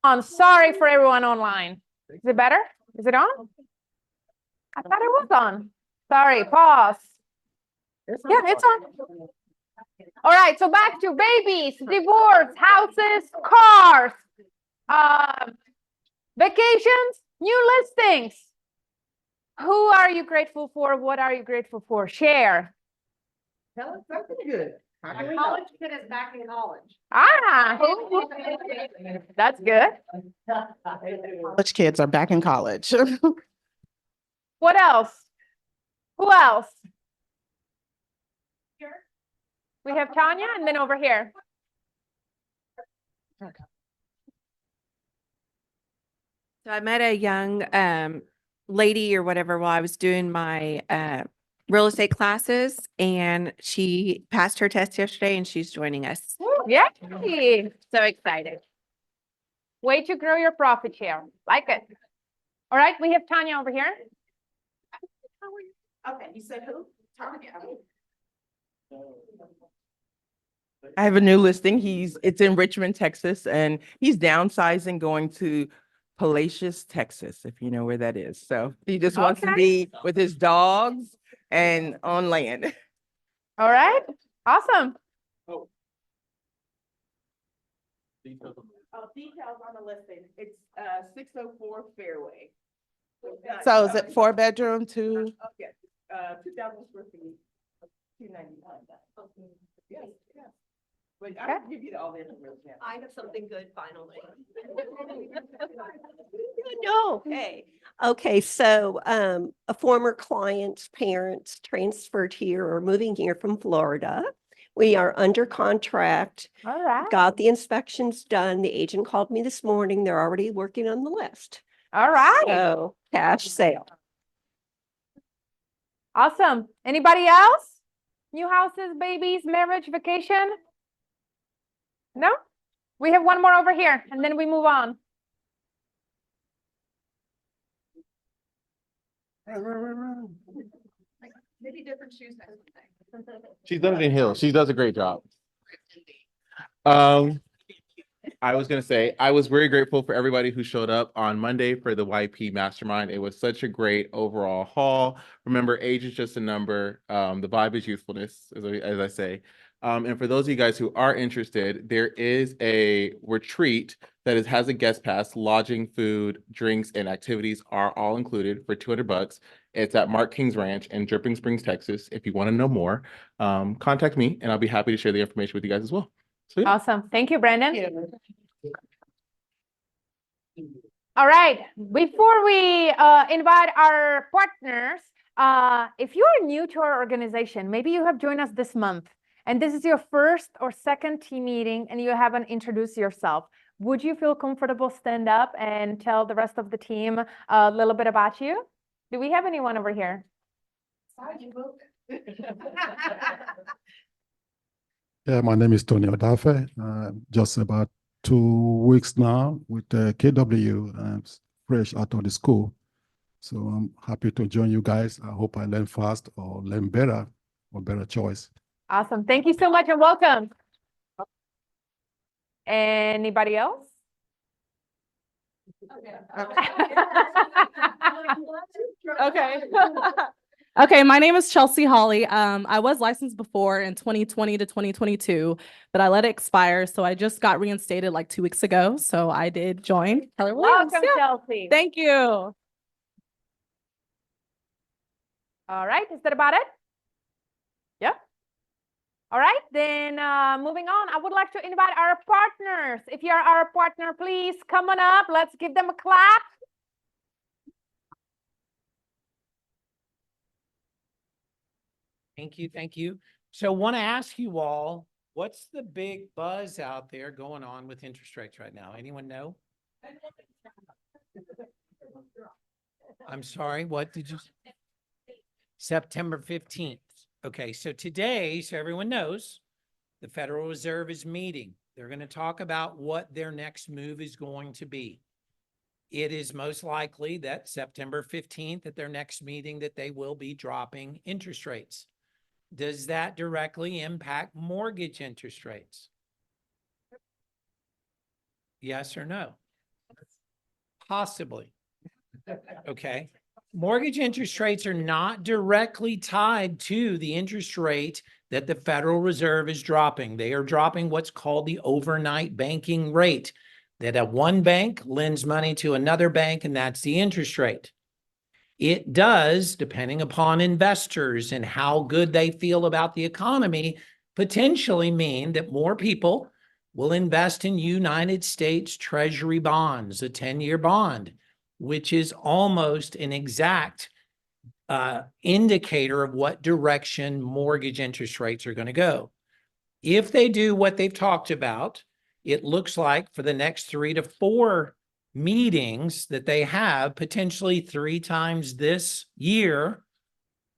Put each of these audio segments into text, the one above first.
on. Sorry for everyone online. Is it better? Is it on? I thought it was on. Sorry, pause. Yeah, it's on. All right, so back to babies, divorce, houses, cars, vacations, new listings. Who are you grateful for? What are you grateful for? Share. Tell us something good. My college kid is back in college. Ah, that's good. College kids are back in college. What else? Who else? We have Tanya and then over here. So I met a young lady or whatever while I was doing my real estate classes, and she passed her test yesterday and she's joining us. Yeah. So excited. Way to grow your profit share. Like it. All right, we have Tanya over here. Okay, you said who? Tanya. I have a new listing. It's in Richmond, Texas, and he's downsizing, going to Palacios, Texas, if you know where that is. So he just wants to be with his dogs and on land. All right, awesome. Details. Details on the listing. It's 604 Fairway. So is it 4-bedroom, 2? Okay, 2,000 square feet, 299. Yes, yes. But I can give you all the information. I have something good finally. No, hey. Okay, so a former client's parents transferred here or moving here from Florida. We are under contract, All right. got the inspections done. The agent called me this morning. They're already working on the list. All right. So cash sale. Awesome. Anybody else? New houses, babies, marriage, vacation? No? We have one more over here and then we move on. Maybe different shoes next time. She's done it in Hill. She does a great job. I was going to say, I was very grateful for everybody who showed up on Monday for the YP Mastermind. It was such a great overall haul. Remember, age is just a number. The vibe is youthfulness, as I say. And for those of you guys who are interested, there is a retreat that has a guest pass. Lodging, food, drinks, and activities are all included for $200. It's at Mark King's Ranch in Dripping Springs, Texas. If you want to know more, contact me and I'll be happy to share the information with you guys as well. So, yeah. Awesome. Thank you, Brandon. All right. Before we invite our partners, if you are new to our organization, maybe you have joined us this month and this is your first or second team meeting and you haven't introduced yourself. Would you feel comfortable stand up and tell the rest of the team a little bit about you? Do we have anyone over here? Yeah, my name is Tony Odafe. Just about 2 weeks now with KW, fresh out of the school. So I'm happy to join you guys. I hope I learn fast or learn better or better choice. Awesome. Thank you so much and welcome. Anybody else? Okay. Okay, my name is Chelsea Hawley. I was licensed before in 2020 to 2022, but I let it expire. So I just got reinstated like 2 weeks ago. So I did join Keller Williams. Welcome, Chelsea. Thank you. All right, is that about it? Yeah. All right, then moving on, I would like to invite our partners. If you're our partner, please come on up. Let's give them a clap. Thank you. Thank you. So want to ask you all, what's the big buzz out there going on with interest rates right now? Anyone know? I'm sorry, what did you say? September 15th. Okay, so today, so everyone knows, the Federal Reserve is meeting. They're going to talk about what their next move is going to be. It is most likely that September 15th at their next meeting that they will be dropping interest rates. Does that directly impact mortgage interest rates? Yes or no? Possibly. Okay. Mortgage interest rates are not directly tied to the interest rate that the Federal Reserve is dropping. They are dropping what's called the overnight banking rate, that a one bank lends money to another bank, and that's the interest rate. It does, depending upon investors and how good they feel about the economy, potentially mean that more people will invest in United States Treasury bonds, a 10-year bond, which is almost an exact indicator of what direction mortgage interest rates are going to go. If they do what they've talked about, it looks like for the next 3 to 4 meetings that they have, potentially 3 times this year,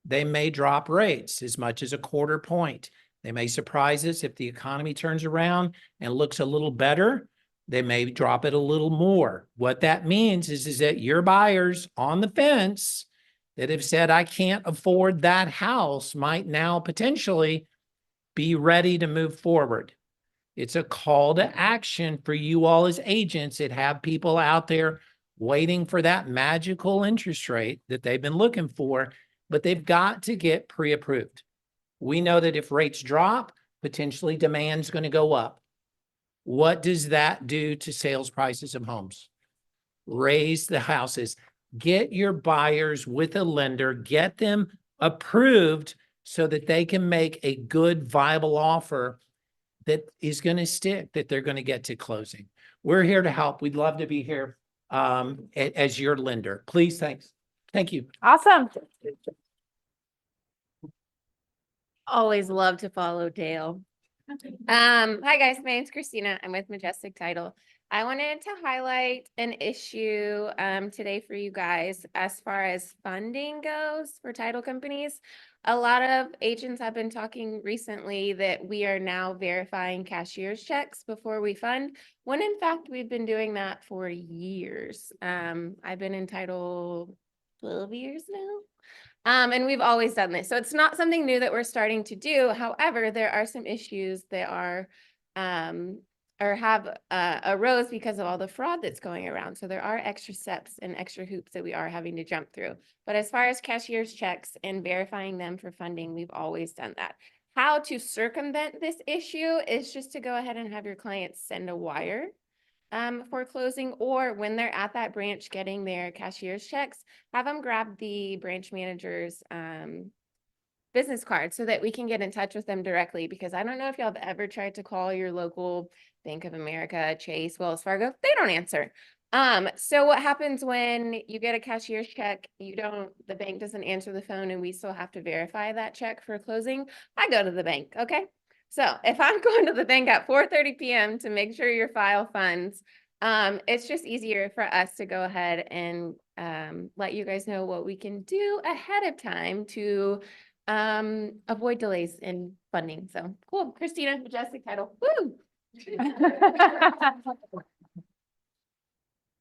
they may drop rates as much as a 1/4 point. They may surprise us if the economy turns around and looks a little better. They may drop it a little more. What that means is that your buyers on the fence that have said, I can't afford that house, might now potentially be ready to move forward. It's a call to action for you all as agents that have people out there waiting for that magical interest rate that they've been looking for, but they've got to get pre-approved. We know that if rates drop, potentially demand's going to go up. What does that do to sales prices of homes? Raise the houses. Get your buyers with a lender, get them approved so that they can make a good, viable offer that is going to stick, that they're going to get to closing. We're here to help. We'd love to be here as your lender. Please, thanks. Thank you. Awesome. Always love to follow Dale. Hi guys, my name's Christina. I'm with Majestic Title. I wanted to highlight an issue today for you guys as far as funding goes for title companies. A lot of agents have been talking recently that we are now verifying cashier's checks before we fund, when in fact we've been doing that for years. I've been in title 12 years now. And we've always done this. So it's not something new that we're starting to do. However, there are some issues that are or have arose because of all the fraud that's going around. So there are extra steps and extra hoops that we are having to jump through. But as far as cashier's checks and verifying them for funding, we've always done that. How to circumvent this issue is just to go ahead and have your clients send a wire for closing, or when they're at that branch getting their cashier's checks, have them grab the branch manager's business card so that we can get in touch with them directly. Because I don't know if y'all have ever tried to call your local Bank of America, Chase, Wells Fargo, they don't answer. So what happens when you get a cashier's check, the bank doesn't answer the phone and we still have to verify that check for closing? I go to the bank, okay? So if I'm going to the bank at 4:30 p.m. to make sure your file funds, it's just easier for us to go ahead and let you guys know what we can do ahead of time to avoid delays in funding. So cool. Christina, Majestic Title. Woo!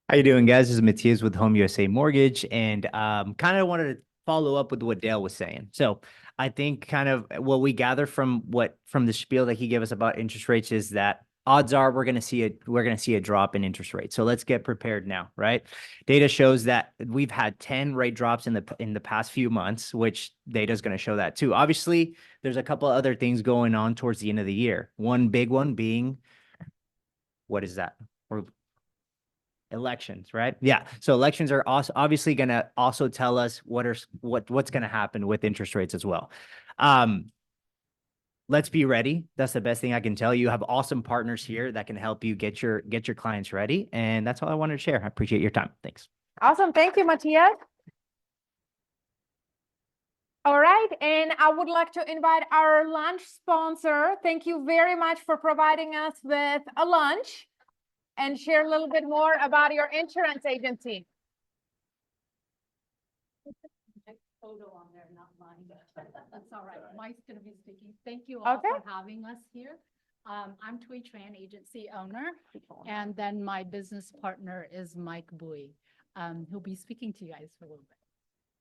How you doing, guys? This is Matthias with Home USA Mortgage, and kind of wanted to follow up with what Dale was saying. So I think kind of what we gather from the spiel that he gave us about interest rates is that odds are we're going to see a drop in interest rates. So let's get prepared now, right? Data shows that we've had 10 rate drops in the past few months, which data is going to show that too. Obviously, there's a couple of other things going on towards the end of the year. One big one being, what is that? Elections, right? Yeah. So elections are also obviously going to also tell us what's going to happen with interest rates as well. Let's be ready. That's the best thing I can tell you. You have awesome partners here that can help you get your clients ready. And that's all I wanted to share. I appreciate your time. Thanks. Awesome. Thank you, Matthias. All right. And I would like to invite our lunch sponsor. Thank you very much for providing us with a lunch, and share a little bit more about your insurance agency. Photo on there, not mine. That's all right. Mike's gonna be speaking. Thank you all for having us here. I'm Tui Tran, agency owner, and then my business partner is Mike Bowie. He'll be speaking to you guys for a little bit.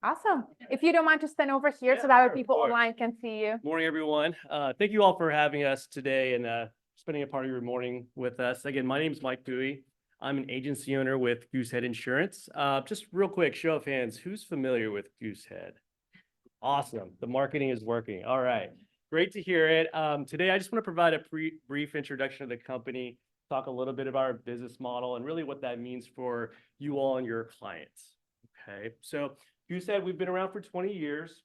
Awesome. If you don't mind to stand over here so that people online can see you. Morning, everyone. Thank you all for having us today and spending a part of your morning with us. Again, my name is Mike Bowie. I'm an agency owner with Goosehead Insurance. Just real quick, show of hands, who's familiar with Goosehead? Awesome. The marketing is working. All right. Great to hear it. Today, I just want to provide a brief introduction of the company, talk a little bit about our business model and really what that means for you all and your clients. Okay. So Goosehead, we've been around for 20 years.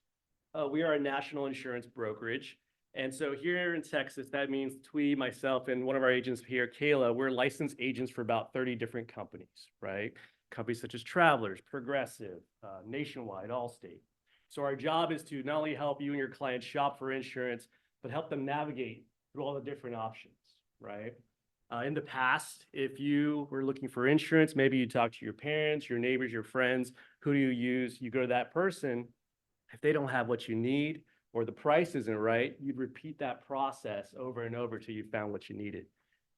We are a national insurance brokerage. And so here in Texas, that means Twee, myself, and one of our agents here, Kayla, we're licensed agents for about 30 different companies, right? Companies such as Travelers, Progressive, Nationwide, Allstate. So our job is to not only help you and your clients shop for insurance, but help them navigate through all the different options, right? In the past, if you were looking for insurance, maybe you talk to your parents, your neighbors, your friends. Who do you use? You go to that person. If they don't have what you need or the price isn't right, you'd repeat that process over and over till you found what you needed.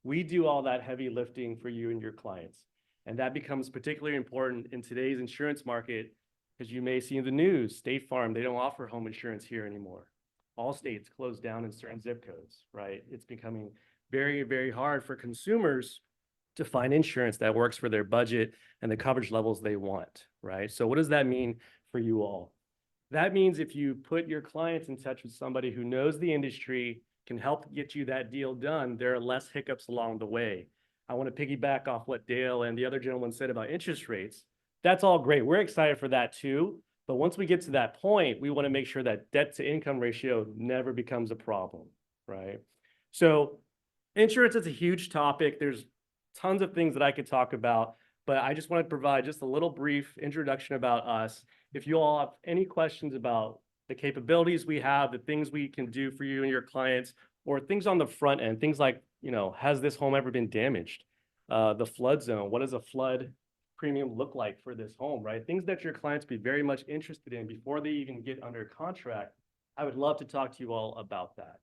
We do all that heavy lifting for you and your clients. And that becomes particularly important in today's insurance market, because you may see in the news, State Farm, they don't offer home insurance here anymore. Allstate's closed down in certain zip codes, right? It's becoming very, very hard for consumers to find insurance that works for their budget and the coverage levels they want, right? So what does that mean for you all? That means if you put your clients in touch with somebody who knows the industry, can help get you that deal done, there are less hiccups along the way. I want to piggyback off what Dale and the other gentleman said about interest rates. That's all great. We're excited for that too. But once we get to that point, we want to make sure that debt to income ratio never becomes a problem, right? So insurance is a huge topic. There's tons of things that I could talk about, but I just want to provide just a little brief introduction about us. If you all have any questions about the capabilities we have, the things we can do for you and your clients, or things on the front end, things like, has this home ever been damaged? The flood zone, what does a flood premium look like for this home, right? Things that your clients be very much interested in before they even get under contract. I would love to talk to you all about that.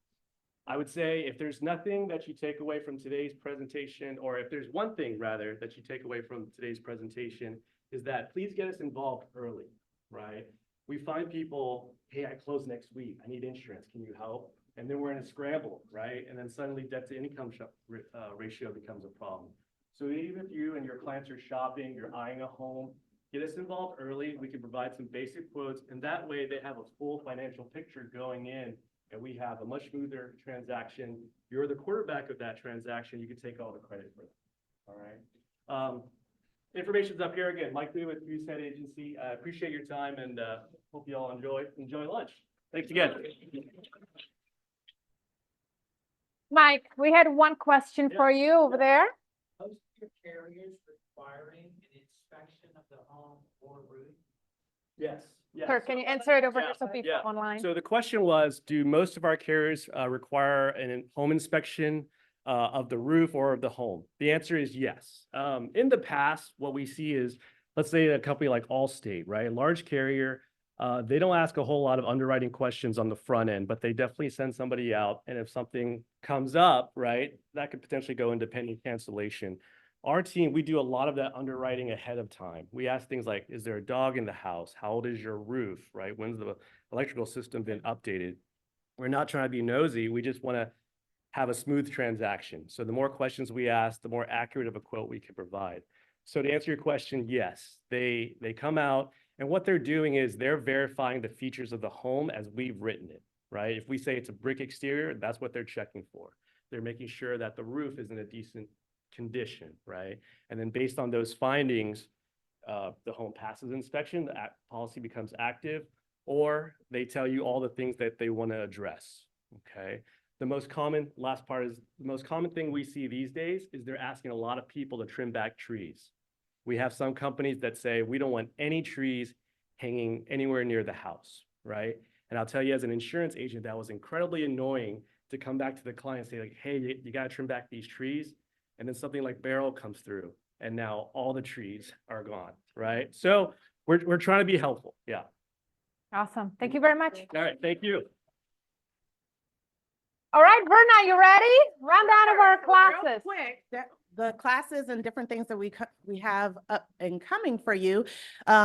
I would say if there's nothing that you take away from today's presentation, or if there's one thing rather that you take away from today's presentation, is that please get us involved early, right? We find people, hey, I close next week. I need insurance. Can you help? And then we're in a scramble, right? And then suddenly debt to income ratio becomes a problem. So even if you and your clients are shopping, you're eyeing a home, get us involved early. We can provide some basic quotes, and that way they have a full financial picture going in, and we have a much smoother transaction. You're the quarterback of that transaction. You can take all the credit for it. All right. Information's up here again. Mike Lee with Goosehead Agency. I appreciate your time and hope you all enjoy lunch. Thanks again. Mike, we had one question for you over there. Most of your carriers requiring an inspection of the home or roof? Yes. Yes. Sir, can you answer it over Yeah. here so people online? So the question was, do most of our carriers require a home inspection of the roof or of the home? The answer is yes. In the past, what we see is, let's say a company like Allstate, right? A large carrier, they don't ask a whole lot of underwriting questions on the front end, but they definitely send somebody out. And if something comes up, right, that could potentially go into pending cancellation. Our team, we do a lot of that underwriting ahead of time. We ask things like, is there a dog in the house? How old is your roof, right? When's the electrical system been updated? We're not trying to be nosy. We just want to have a smooth transaction. So the more questions we ask, the more accurate of a quote we can provide. So to answer your question, yes, they come out, and what they're doing is they're verifying the features of the home as we've written it, right? If we say it's a brick exterior, that's what they're checking for. They're making sure that the roof is in a decent condition, right? And then based on those findings, the home passes inspection, the policy becomes active, or they tell you all the things that they want to address, okay? The most common thing we see these days is they're asking a lot of people to trim back trees. We have some companies that say, we don't want any trees hanging anywhere near the house, right? And I'll tell you, as an insurance agent, that was incredibly annoying to come back to the client and say, like, hey, you got to trim back these trees. And then something like Beryl comes through, and now all the trees are gone, right? So we're trying to be helpful. Yeah. Awesome. Thank you very much. All right. Thank you. All right, Verna, you ready? Rundown of our Real classes. quick, the classes and different things that we have up and coming for you.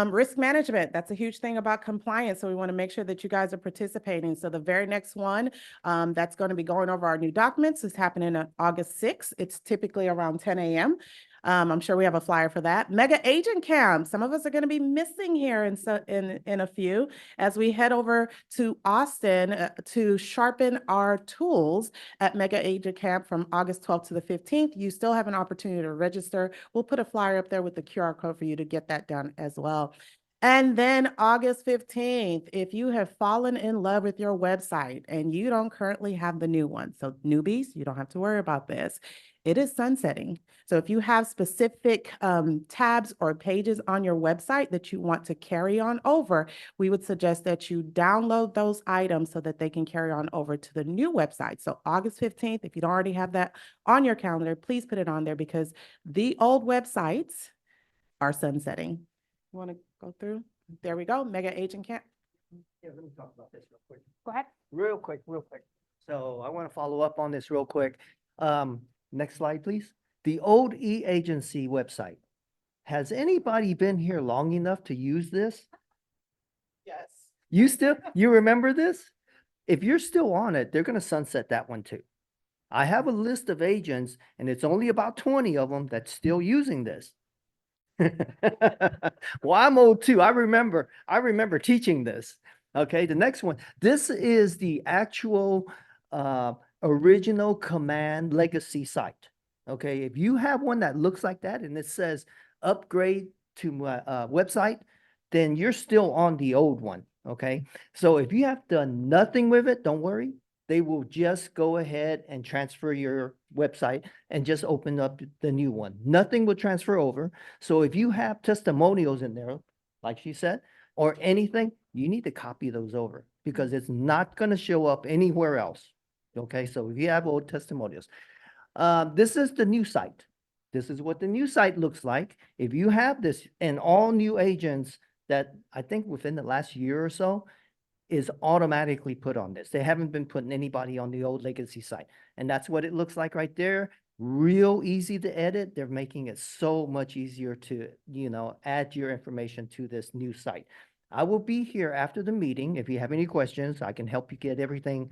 Risk management, that's a huge thing about compliance. So we want to make sure that you guys are participating. So the very next one that's going to be going over our new documents is happening on August 6th. It's typically around 10 a.m. I'm sure we have a flyer for that. Mega Agent Camp. Some of us are going to be missing here in a few as we head over to Austin to sharpen our tools at Mega Agent Camp from August 12th to the 15th. You still have an opportunity to register. We'll put a flyer up there with the QR code for you to get that done as well. And then August 15th, if you have fallen in love with your website and you don't currently have the new one, so newbies, you don't have to worry about this. It is sunsetting. So if you have specific tabs or pages on your website that you want to carry on over, we would suggest that you download those items so that they can carry on over to the new website. So August 15th, if you don't already have that on your calendar, please put it on there because the old websites are sunsetting. You want to go through? There we go. Mega Agent Camp. Yeah, let me talk about this real quick. Go ahead. Real quick. So I want to follow up on this real quick. Next slide, please. The old e-agency website. Has anybody been here long enough to use this? Yes. You remember this? If you're still on it, they're going to sunset that one too. I have a list of agents and it's only about 20 of them that's still using this. Well, I'm old too. I remember teaching this. Okay, the next one. This is the actual original Command legacy site. Okay, if you have one that looks like that and it says upgrade to my website, then you're still on the old one. Okay, so if you have done nothing with it, don't worry. They will just go ahead and transfer your website and just open up the new one. Nothing will transfer over. So if you have testimonials in there, like she said, or anything, you need to copy those over because it's not going to show up anywhere else. Okay, so if you have old testimonials, this is the new site. This is what the new site looks like. If you have this, and all new agents that I think within the last year or so is automatically put on this. They haven't been putting anybody on the old legacy site. And that's what it looks like right there. Real easy to edit. They're making it so much easier to, add your information to this new site. I will be here after the meeting. If you have any questions, I can help you get everything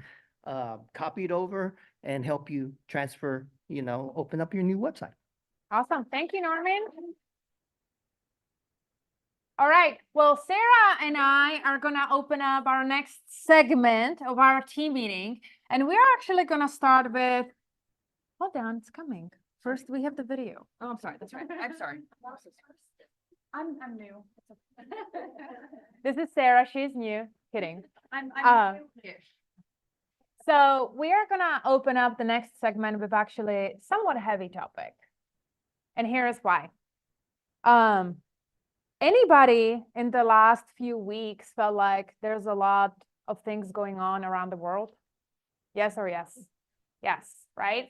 copied over and help you transfer, open up your new website. Awesome. Thank you, Norman. All right. Well, Sarah and I are going to open up our next segment of our team meeting. And we are actually going to start with, hold on, it's coming. First, we have the video. Oh, I'm sorry. That's right. I'm sorry. I'm new. This is Sarah. She's new. Kidding. I'm new-ish. So we are going to open up the next segment with actually somewhat heavy topic. And here's why. Anybody in the last few weeks felt like there's a lot of things going on around the world? Yes or yes? Yes, right?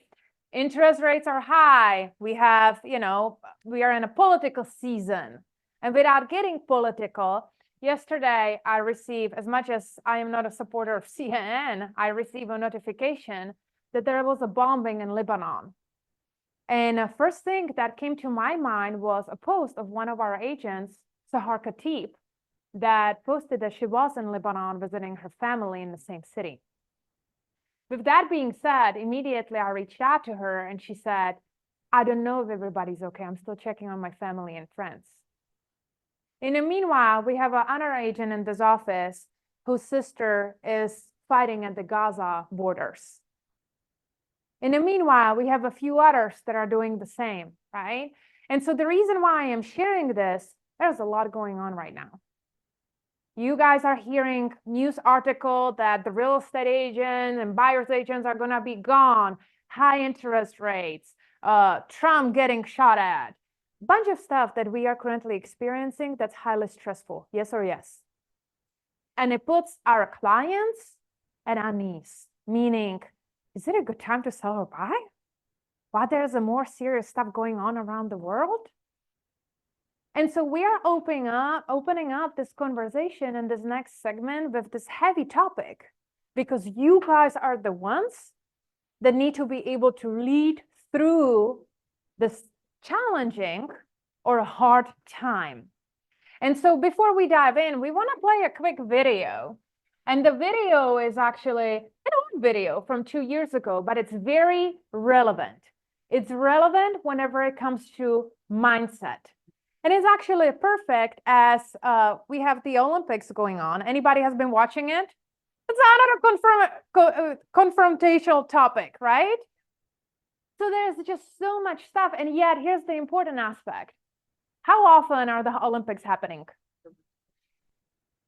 Interest rates are high. We have, we are in a political season. And without getting political, yesterday I received, as much as I am not a supporter of CNN, I received a notification that there was a bombing in Lebanon. And the first thing that came to my mind was a post of one of our agents, Sahar Khatib, that posted that she was in Lebanon visiting her family in the same city. With that being said, immediately I reached out to her and she said, I don't know if everybody's okay. I'm still checking on my family and friends. In the meanwhile, we have another agent in this office whose sister is fighting at the Gaza borders. In the meanwhile, we have a few others that are doing the same, right? And so the reason why I am sharing this, there's a lot going on right now. You guys are hearing news article that the real estate agents and buyer's agents are going to be gone, high interest rates, Trump getting shot at, bunch of stuff that we are currently experiencing that's highly stressful. Yes or yes? And it puts our clients at unease, meaning, is it a good time to sell or buy? While there's a more serious stuff going on around the world? And so we are opening up this conversation in this next segment with this heavy topic, because you guys are the ones that need to be able to lead through this challenging or hard time. And so before we dive in, we want to play a quick video. And the video is actually an old video from 2 years ago, but it's very relevant. It's relevant whenever it comes to mindset. And it's actually perfect as we have the Olympics going on. Anybody has been watching it? It's another confrontational topic, right? So there's just so much stuff. And yet, here's the important aspect. How often are the Olympics happening?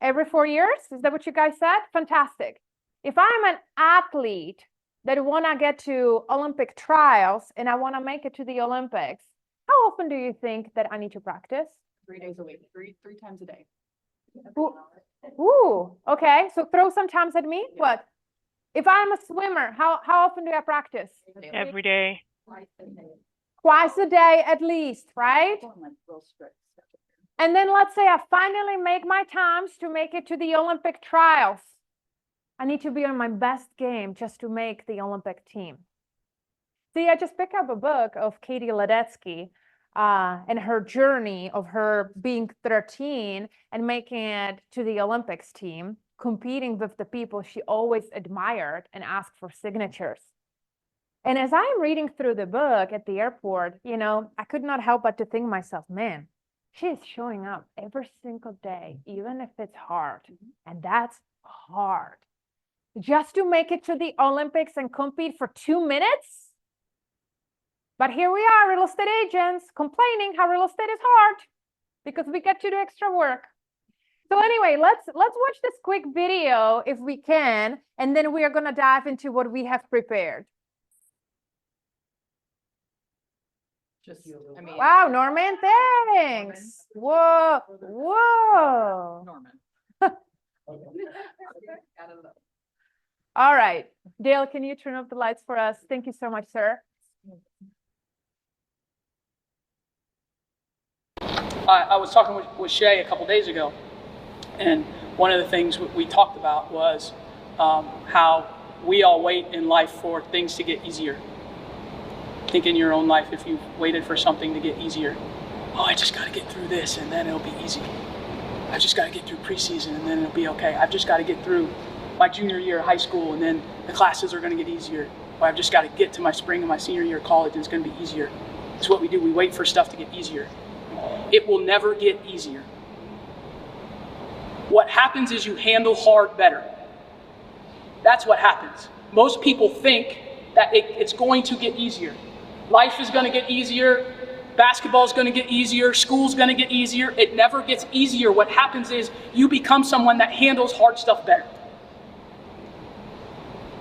Every 4 years? Is that what you guys said? Fantastic. If I'm an athlete that want to get to Olympic trials and I want to make it to the Olympics, how often do you think that I need to practice? 3 days a week, three times a day. Ooh, okay. So throw some times at me. What? If I'm a swimmer, how often do I practice? Every day. Twice a day at least, right? And then let's say I finally make my times to make it to the Olympic trials. I need to be on my best game just to make the Olympic team. See, I just picked up a book of Katie Ledecky and her journey of her being 13 and making it to the Olympics team, competing with the people she always admired and asked for signatures. And as I'm reading through the book at the airport, you know, I could not help but to think to myself, man, she is showing up every single day, even if it's hard. And that's hard. Just to make it to the Olympics and compete for 2 minutes? But here we are, real estate agents, complaining how real estate is hard because we get to do extra work. So anyway, let's watch this quick video if we can, and then we are going to dive into what we have prepared. Wow, Norman, thanks. Whoa, whoa. Norman. All right, Dale, can you turn off the lights for us? Thank you so much, sir. I was talking with Shay a couple days ago, and one of the things we talked about was how we all wait in life for things to get easier. Think in your own life, if you've waited for something to get easier. Oh, I just got to get through this and then it'll be easy. I just got to get through preseason and then it'll be okay. I've just got to get through my junior year of high school and then the classes are going to get easier. Or I've just got to get to my spring of my senior year of college and it's going to be easier. It's what we do. We wait for stuff to get easier. It will never get easier. What happens is you handle hard better. That's what happens. Most people think that it's going to get easier. Life is going to get easier. Basketball is going to get easier. School's going to get easier. It never gets easier. What happens is you become someone that handles hard stuff better.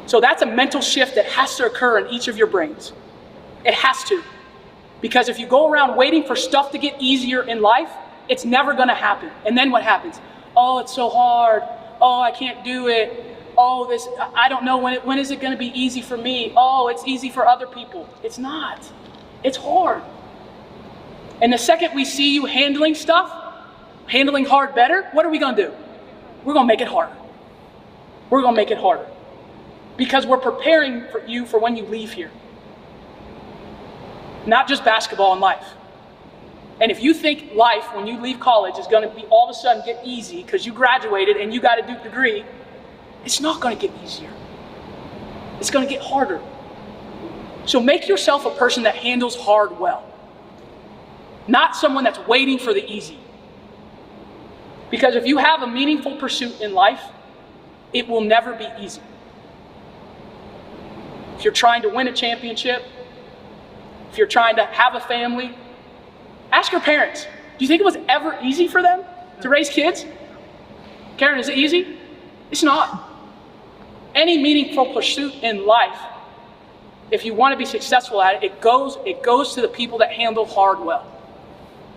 So that's a mental shift that has to occur in each of your brains. It has to. Because if you go around waiting for stuff to get easier in life, it's never going to happen. And then what happens? Oh, it's so hard. Oh, I can't do it. Oh, I don't know when is it going to be easy for me? Oh, it's easy for other people. It's not. It's hard. And the second we see you handling stuff, handling hard better, what are we going to do? We're going to make it harder. We're going to make it harder. Because we're preparing for you for when you leave here. Not just basketball and life. And if you think life, when you leave college, is going to be all of a sudden get easy because you graduated and you got a degree, it's not going to get easier. It's going to get harder. So make yourself a person that handles hard well. Not someone that's waiting for the easy. Because if you have a meaningful pursuit in life, it will never be easy. If you're trying to win a championship, if you're trying to have a family, ask your parents, do you think it was ever easy for them to raise kids? Karen, is it easy? It's not. Any meaningful pursuit in life, if you want to be successful at it, it goes to the people that handle hard well.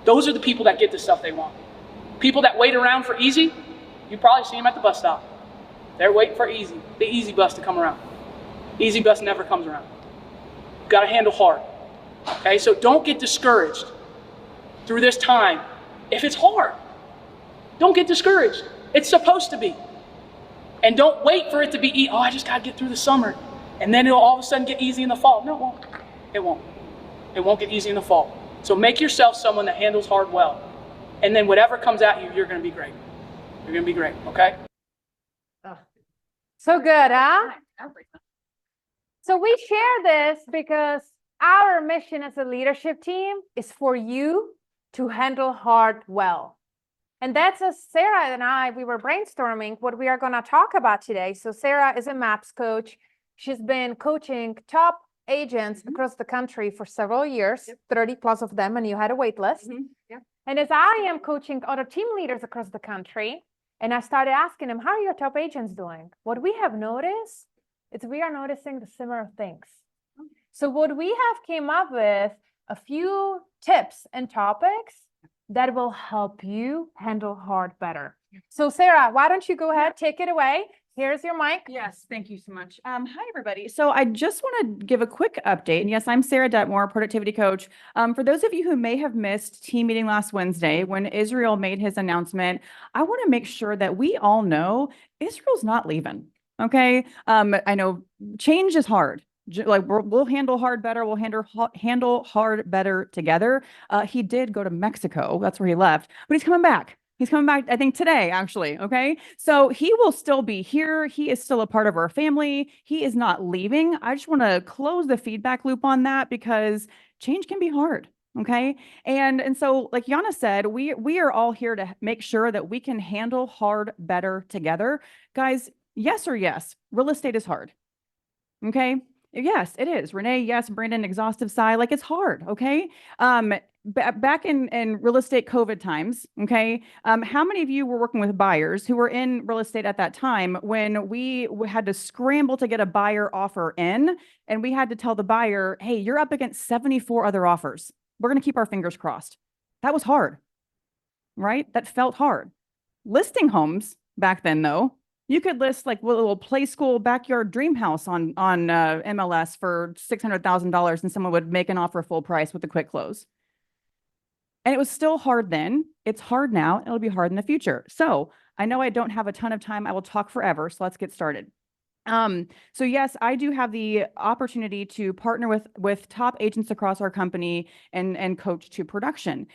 Those are the people that get the stuff they want. People that wait around for easy, you probably see them at the bus stop. They're waiting for the easy bus to come around. Easy bus never comes around. You've got to handle hard. Okay, so don't get discouraged through this time. If it's hard, don't get discouraged. It's supposed to be. And don't wait for it to be, oh, I just got to get through the summer. And then it'll all of a sudden get easy in the fall. No, it won't. It won't. It won't get easy in the fall. So make yourself someone that handles hard well. And then whatever comes at you, you're going to be great. You're going to be great, okay? So good, huh? So we share this because our mission as a leadership team is for you to handle hard well. And that's as Sarah and I, we were brainstorming what we are going to talk about today. So Sarah is a MAPS coach. She's been coaching top agents across the country for several years, 30 plus of them, and you had a wait list. And as I am coaching other team leaders across the country, and I started asking them, how are your top agents doing? What we have noticed is we are noticing the similar things. So what we have came up with a few tips and topics that will help you handle hard better. So Sarah, why don't you go ahead, take it away. Here's your mic. Yes, thank you so much. Hi, everybody. So I just want to give a quick update. And yes, I'm Sarah Detmore, productivity coach. For those of you who may have missed team meeting last Wednesday when Israel made his announcement, I want to make sure that we all know Israel's not leaving. Okay. I know change is hard. Like we'll handle hard better. We'll handle hard better together. He did go to Mexico. That's where he left, but he's coming back. He's coming back, I think today, actually. Okay. So he will still be here. He is still a part of our family. He is not leaving. I just want to close the feedback loop on that because change can be hard. Okay. And so like Yana said, we are all here to make sure that we can handle hard better together. Guys, yes or yes, real estate is hard. Okay. Yes, it is. Renee, yes. Brandon, exhaustive sigh. Like it's hard. Okay. Back in real estate COVID times. Okay. How many of you were working with buyers who were in real estate at that time when we had to scramble to get a buyer offer in and we had to tell the buyer, hey, you're up against 74 other offers. We're going to keep our fingers crossed. That was hard, right? That felt hard. Listing homes back then though, you could list like a little play school backyard dream house on MLS for $600,000 and someone would make an offer full price with a quick close. And it was still hard then. It's hard now. And it'll be hard in the future. So I know I don't have a ton of time. I will talk forever. So let's get started. So yes, I do have the opportunity to partner with top agents across our company and coach to production,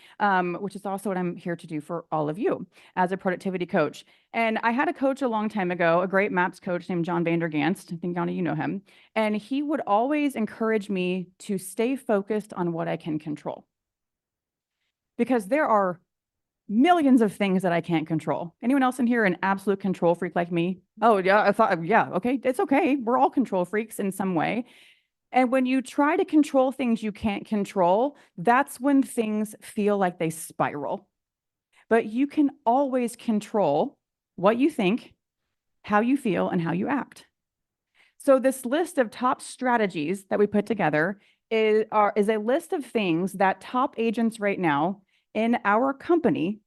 which is also what I'm here to do for all of you as a productivity coach. And I had a coach a long time ago, a great MAPS coach named John Vanderganst. I think, Yana, you know him. And he would always encourage me to stay focused on what I can control. Because there are millions of things that I can't control. Anyone else in here an absolute control freak like me? Oh, yeah, I thought, yeah, okay, it's okay. We're all control freaks in some way. And when you try to control things you can't control, that's when things feel like they spiral. But you can always control what you think, how you feel, and how you act. So this list of top strategies that we put together is a list of things that top agents right now in our company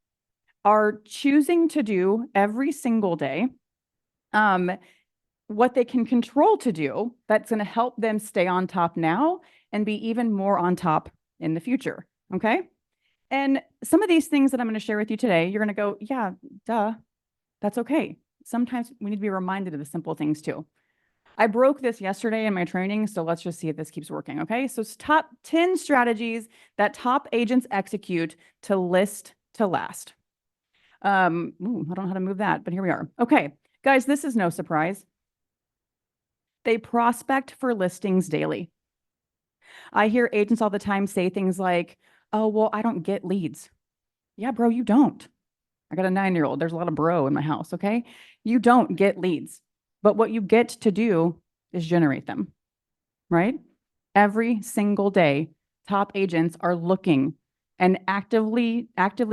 are choosing to do every single day, what they can control to do that's going to help them stay on top now and be even more on top in the future, okay? And some of these things that I'm going to share with you today, you're going to go, yeah, duh, that's okay. Sometimes we need to be reminded of the simple things too. I broke this yesterday in my training, so let's just see if this keeps working, okay? So it's top 10 strategies that top agents execute to list to last. I don't know how to move that, but here we are. Okay, guys, this is no surprise. They prospect for listings daily. I hear agents all the time say things like, oh, well, I don't get leads. Yeah, bro, you don't. I got a 9-year-old. There's a lot of bro in my house, okay? You don't get leads. But what you get to do is generate them, right? Every single day, top agents are looking and actively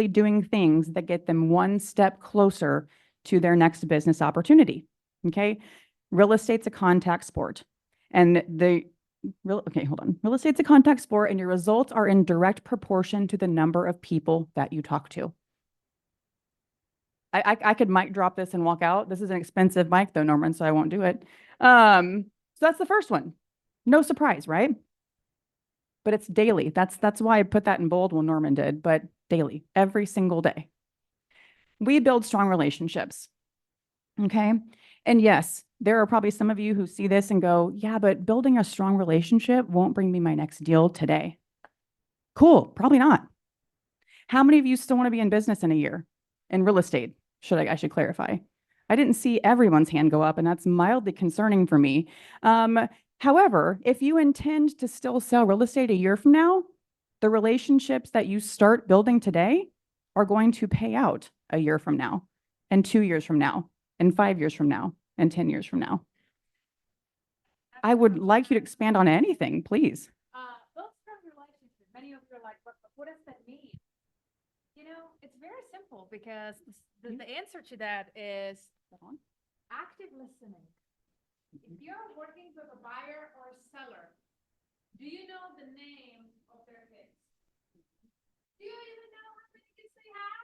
doing things that get them one step closer to their next business opportunity, okay? Real estate's a contact sport. And real estate's a contact sport and your results are in direct proportion to the number of people that you talk to. I could mic drop this and walk out. This is an expensive mic though, Norman, so I won't do it. So that's the first one. No surprise, right? But it's daily. That's why I put that in bold when Norman did, but daily, every single day. We build strong relationships, okay? And yes, there are probably some of you who see this and go, yeah, but building a strong relationship won't bring me my next deal today. Cool, probably not. How many of you still want to be in business in a year in real estate? I should clarify. I didn't see everyone's hand go up, and that's mildly concerning for me. However, if you intend to still sell real estate a year from now, the relationships that you start building today are going to pay out a year from now, and 2 years from now, and 5 years from now, and 10 years from now. I would like you to expand on anything, please. Those strong relationships, many of you are like, what does that mean? You know, it's very simple because the answer to that is active listening. If you're working with a buyer or a seller, do you know the name of their kids? Do you even know how many kids they have?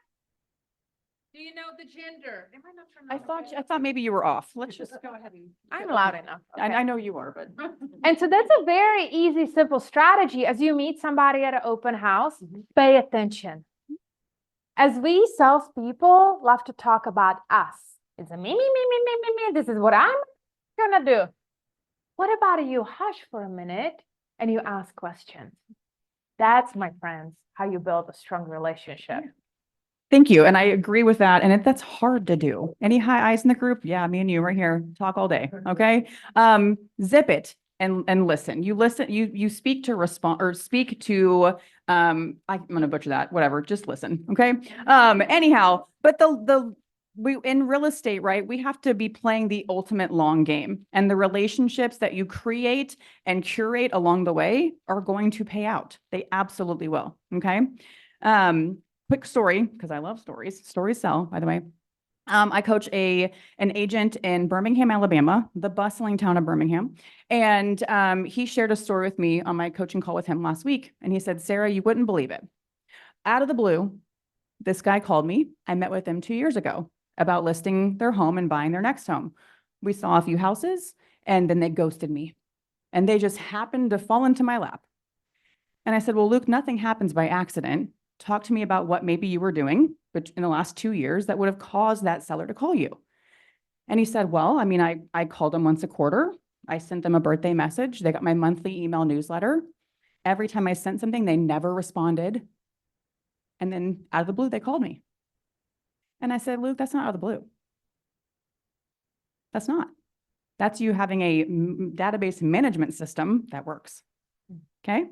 Do you know the gender? Am I not trying I thought maybe you were off. Let's just go ahead and. I'm loud enough. I know you are, but. And so that's a very easy, simple strategy. As you meet somebody at an open house, pay attention. As we salespeople love to talk about us. It's a me. This is what I'm gonna do. What about you hush for a minute and you ask questions? That's, my friends, how you build a strong relationship. Thank you. And I agree with that. And that's hard to do. Any high eyes in the group? Yeah, me and you right here. Talk all day. Okay. Zip it and listen. You listen, you speak to respond or speak to, I'm going to butcher that, whatever, just listen. Okay. Anyhow, but we in real estate, right? We have to be playing the ultimate long game, and the relationships that you create and curate along the way are going to pay out. They absolutely will. Okay. Quick story, because I love stories. Stories sell, by the way. I coach an agent in Birmingham, Alabama, the bustling town of Birmingham. And he shared a story with me on my coaching call with him last week. And he said, Sarah, you wouldn't believe it. Out of the blue, this guy called me. I met with him 2 years ago about listing their home and buying their next home. We saw a few houses and then they ghosted me. And they just happened to fall into my lap. And I said, well, Luke, nothing happens by accident. Talk to me about what maybe you were doing in the last 2 years that would have caused that seller to call you. And he said, well, I mean, I called them once a quarter. I sent them a birthday message. They got my monthly email newsletter. Every time I sent something, they never responded. And then out of the blue, they called me. And I said, Luke, that's not out of the blue. That's not. That's you having a database management system that works. Okay?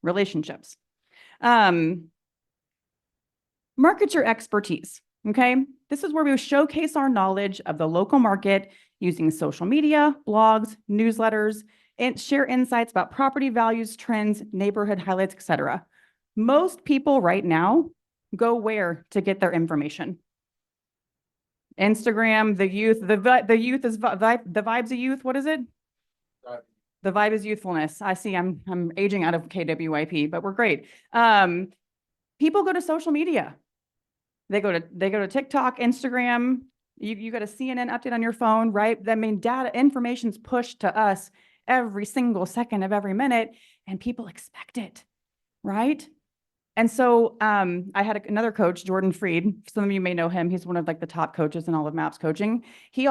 Relationships. Market your expertise. Okay? This is where we showcase our knowledge of the local market using social media, blogs, newsletters, and share insights about property values, trends, neighborhood highlights, etc. Most people right now go where to get their information? Instagram, the youth, the youth is the vibes of youth. What is it? The vibe is youthfulness. I see I'm aging out of KWYP, but we're great. People go to social media. They go to TikTok, Instagram. You got a CNN update on your phone, right? I mean, data information's pushed to us every single second of every minute, and people expect it, right? And so I had another coach, Jordan Freed. Some of you may know him. He's one of like the top coaches in all of MAPS coaching. He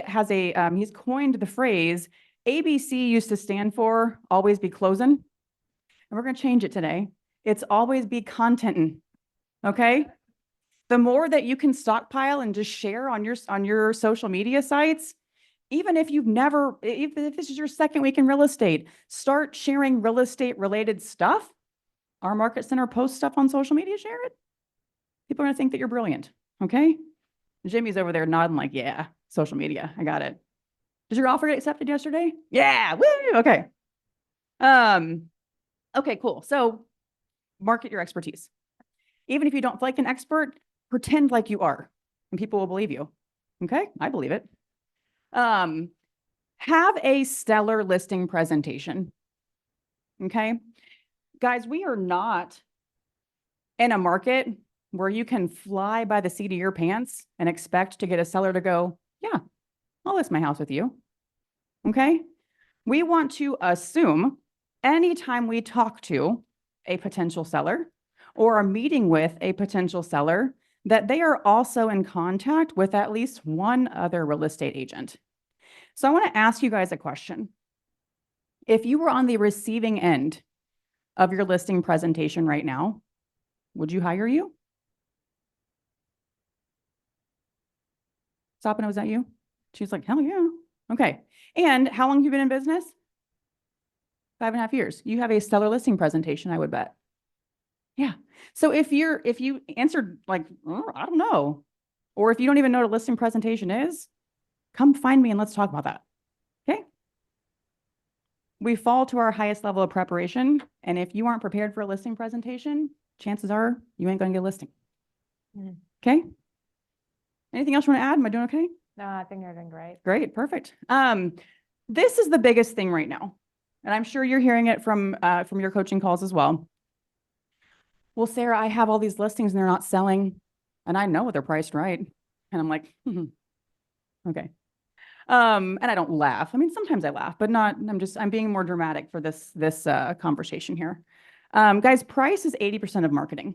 has he's coined the phrase, ABC used to stand for always be closing. And we're going to change it today. It's always be contenting. Okay? The more that you can stockpile and just share on your social media sites, even if if this is your second week in real estate, start sharing real estate related stuff. Our Market Center post stuff on social media, share it. People are going to think that you're brilliant. Okay? Jimmy's over there nodding like, yeah, social media. I got it. Did your offer get accepted yesterday? Yeah. Woo. Okay. Okay, cool. So market your expertise. Even if you don't feel like an expert, pretend like you are, and people will believe you. Okay? I believe it. Have a stellar listing presentation. Okay? Guys, we are not in a market where you can fly by the seat of your pants and expect to get a seller to go, yeah, I'll list my house with you. Okay? We want to assume anytime we talk to a potential seller or are meeting with a potential seller that they are also in contact with at least one other real estate agent. So I want to ask you guys a question. If you were on the receiving end of your listing presentation right now, would you hire you? Sapna, was that you? She's like, hell yeah. Okay. And how long have you been in business? 5.5 years. You have a stellar listing presentation, I would bet. Yeah. So if you answered like, "Oh, I don't know," or if you don't even know what a listing presentation is, come find me and let's talk about that. Okay? We fall to our highest level of preparation. And if you aren't prepared for a listing presentation, chances are you ain't going to get a listing. Mm. Okay? Anything else you want to add? Am I doing okay? No, I think you're doing great. Great, perfect. This is the biggest thing right now, and I'm sure you're hearing it from your coaching calls as well. Well, Sarah, I have all these listings and they're not selling, and I know they're priced right. And I'm like, okay. And I don't laugh. I mean, sometimes I laugh, but not. I'm being more dramatic for this conversation here. Guys, price is 80% of marketing.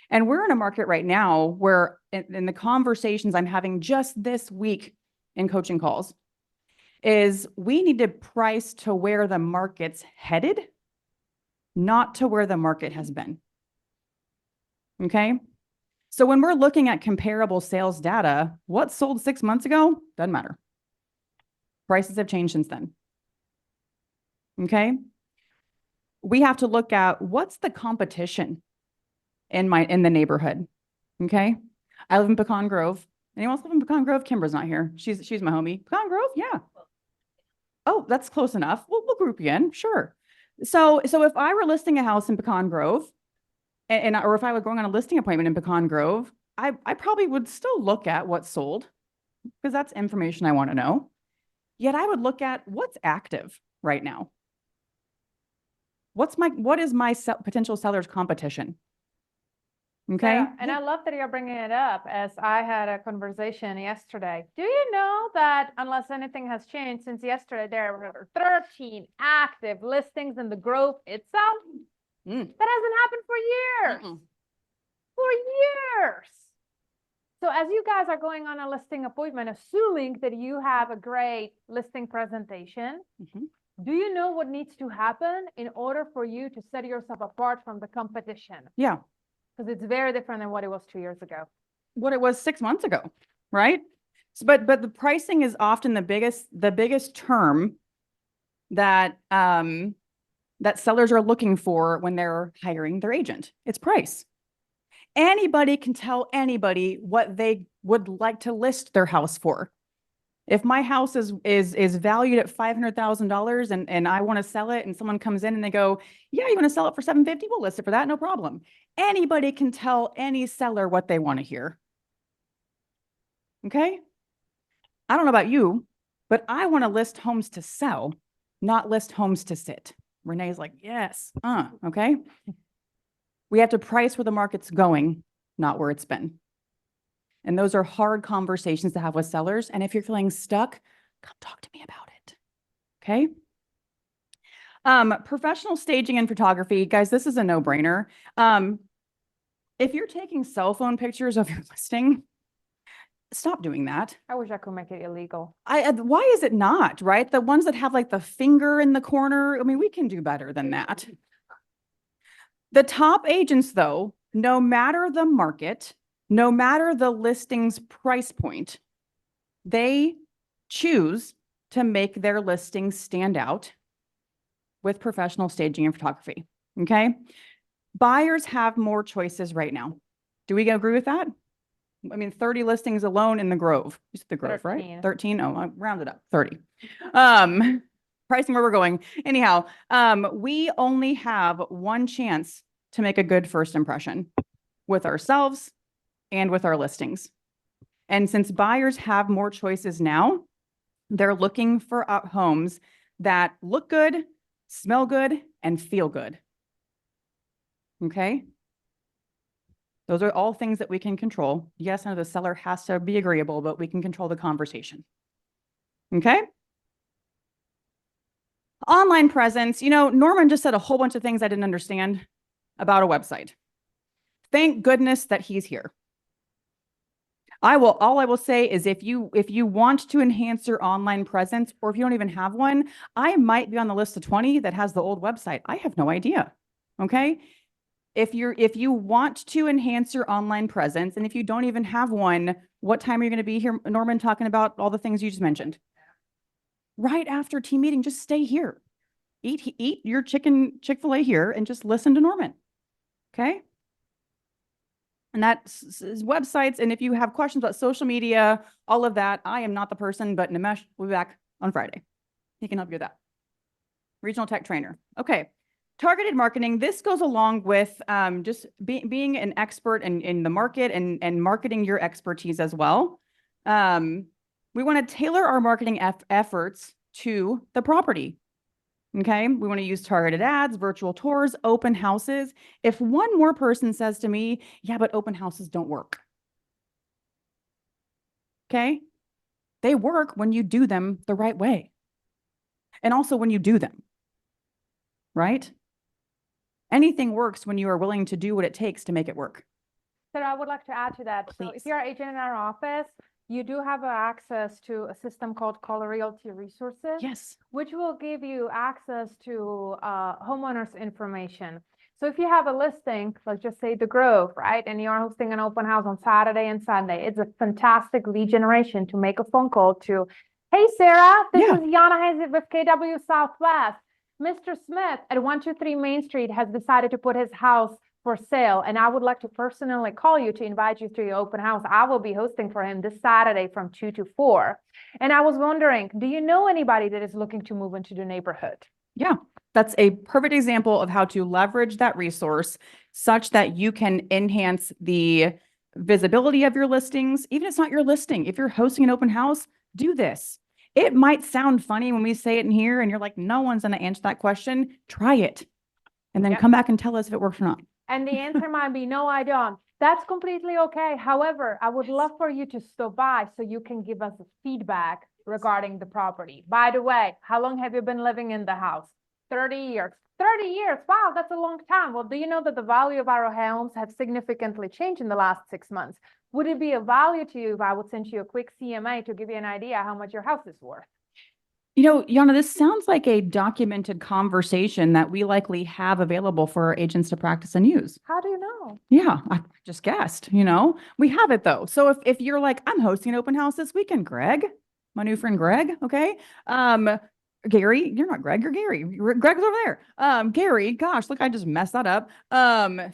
And we're in a market right now where in the conversations I'm having just this week in coaching calls is we need to price to where the market's headed, not to where the market has been. Okay? So when we're looking at comparable sales data, what sold 6 months ago doesn't matter. Prices have changed since then. Okay? We have to look at what's the competition in the neighborhood. Okay? I live in Pecan Grove. Anyone else live in Pecan Grove? Kimbra's not here. She's my homie. Pecan Grove? Yeah. Oh, that's close enough. We'll group you in. Sure. So if I were listing a house in Pecan Grove, or if I were going on a listing appointment in Pecan Grove, I probably would still look at what's sold because that's information I want to know. Yet I would look at what's active right now. What is my potential seller's competition? Okay. Yeah, and I love that you're bringing it up as I had a conversation yesterday. Do you know that unless anything has changed since yesterday, there were 13 active listings in the Grove itself? That hasn't happened for years. For years. So as you guys are going on a listing appointment, assuming that you have a great listing presentation, do you know what needs to happen in order for you to set yourself apart from the competition? Yeah. Because it's very different than what it was 2 years ago. What it was 6 months ago, right? So, but the pricing is often the biggest term that that sellers are looking for when they're hiring their agent. It's price. Anybody can tell anybody what they would like to list their house for. If my house is valued at $500,000 and I want to sell it and someone comes in and they go, yeah, you want to sell it for $750,000? We'll list it for that, no problem. Anybody can tell any seller what they want to hear. Okay? I don't know about you, but I want to list homes to sell, not list homes to sit. Renee's like, yes, okay? We have to price where the market's going, not where it's been. And those are hard conversations to have with sellers. And if you're feeling stuck, come talk to me about it. Okay? Professional staging and photography. Guys, this is a no-brainer. If you're taking cell phone pictures of your listing, stop doing that. I wish I could make it illegal. Why is it not, right? The ones that have like the finger in the corner, I mean, we can do better than that. The top agents, though, no matter the market, no matter the listing's price point, they choose to make their listings stand out with professional staging and photography, okay? Buyers have more choices right now. Do we agree with that? I mean, 30 listings alone in the Grove. You said the Grove, 13. right? 13? Oh, I rounded up, 30. Pricing where we're going. Anyhow, we only have one chance to make a good first impression with ourselves and with our listings. And since buyers have more choices now, they're looking for homes that look good, smell good, and feel good. Okay? Those are all things that we can control. Yes, I know the seller has to be agreeable, but we can control the conversation. Okay? Online presence. You know, Norman just said a whole bunch of things I didn't understand about a website. Thank goodness that he's here. All I will say is if you want to enhance your online presence, or if you don't even have one, I might be on the list of 20 that has the old website. I have no idea. Okay? If you want to enhance your online presence, and if you don't even have one, what time are you going to be here, Norman, talking about all the things you just mentioned? right after team meeting, just stay here. Eat your Chick-fil-A here and just listen to Norman. Okay? And that's websites. And if you have questions about social media, all of that, I am not the person, but Nimesh will be back on Friday. He can help you with that. Regional tech trainer. Okay. Targeted marketing. This goes along with just being an expert in the market and marketing your expertise as well. We want to tailor our marketing efforts to the property. Okay, we want to use targeted ads, virtual tours, open houses. If one more person says to me, yeah, but open houses don't work. Okay, they work when you do them the right way. And also when you do them, right? Anything works when you are willing to do what it takes to make it work. So I would like to add to that. So if you're an agent in our office, you do have access to a system called Caller Realty Resources. Yes. Which will give you access to homeowners information. So if you have a listing, let's just say The Grove, right? And you're hosting an open house on Saturday and Sunday, it's a fantastic lead generation to make a phone call to, hey, Sarah, this is Yana Hayes with KW Southwest. Mr. Smith at 123 Main Street has decided to put his house for sale, and I would like to personally call you to invite you to your open house. I will be hosting for him this Saturday from 2 to 4. And I was wondering, do you know anybody that is looking to move into the neighborhood? Yeah, that's a perfect example of how to leverage that resource such that you can enhance the visibility of your listings. Even if it's not your listing, if you're hosting an open house, do this. It might sound funny when we say it in here and you're like, no one's going to answer that question. Try it. And then come back and tell us if it works or not. And the answer might be, no, I don't. That's completely okay. However, I would love for you to stop by so you can give us feedback regarding the property. By the way, how long have you been living in the house? 30 years. 30 years. Wow, that's a long time. Well, do you know that the value of our homes have significantly changed in the last 6 months? Would it be of value to you if I would send you a quick CMA to give you an idea how much your house is worth? You know, Yana, this sounds like a documented conversation that we likely have available for our agents to practice and use. How do you know? Yeah, I just guessed, we have it though. So if you're like, I'm hosting an open house this weekend, Greg, my new friend Greg, okay? Gary, you're not Greg, you're Gary. Greg's over there. Gary, gosh, look, I just messed that up.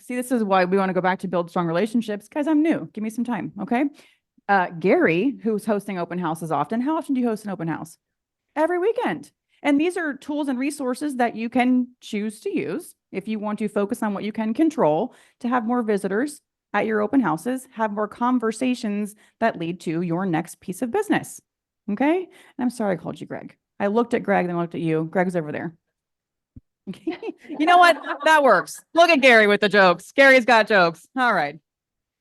See, this is why we want to go back to build strong relationships. Guys, I'm new. Give me some time, okay? Gary, who's hosting open houses often. How often do you host an open house? Every weekend. And these are tools and resources that you can choose to use if you want to focus on what you can control to have more visitors at your open houses, have more conversations that lead to your next piece of business. Okay? And I'm sorry I called you Greg. I looked at Greg, then looked at you. Greg's over there. You know what? That works. Look at Gary with the jokes. Gary's got jokes. All right.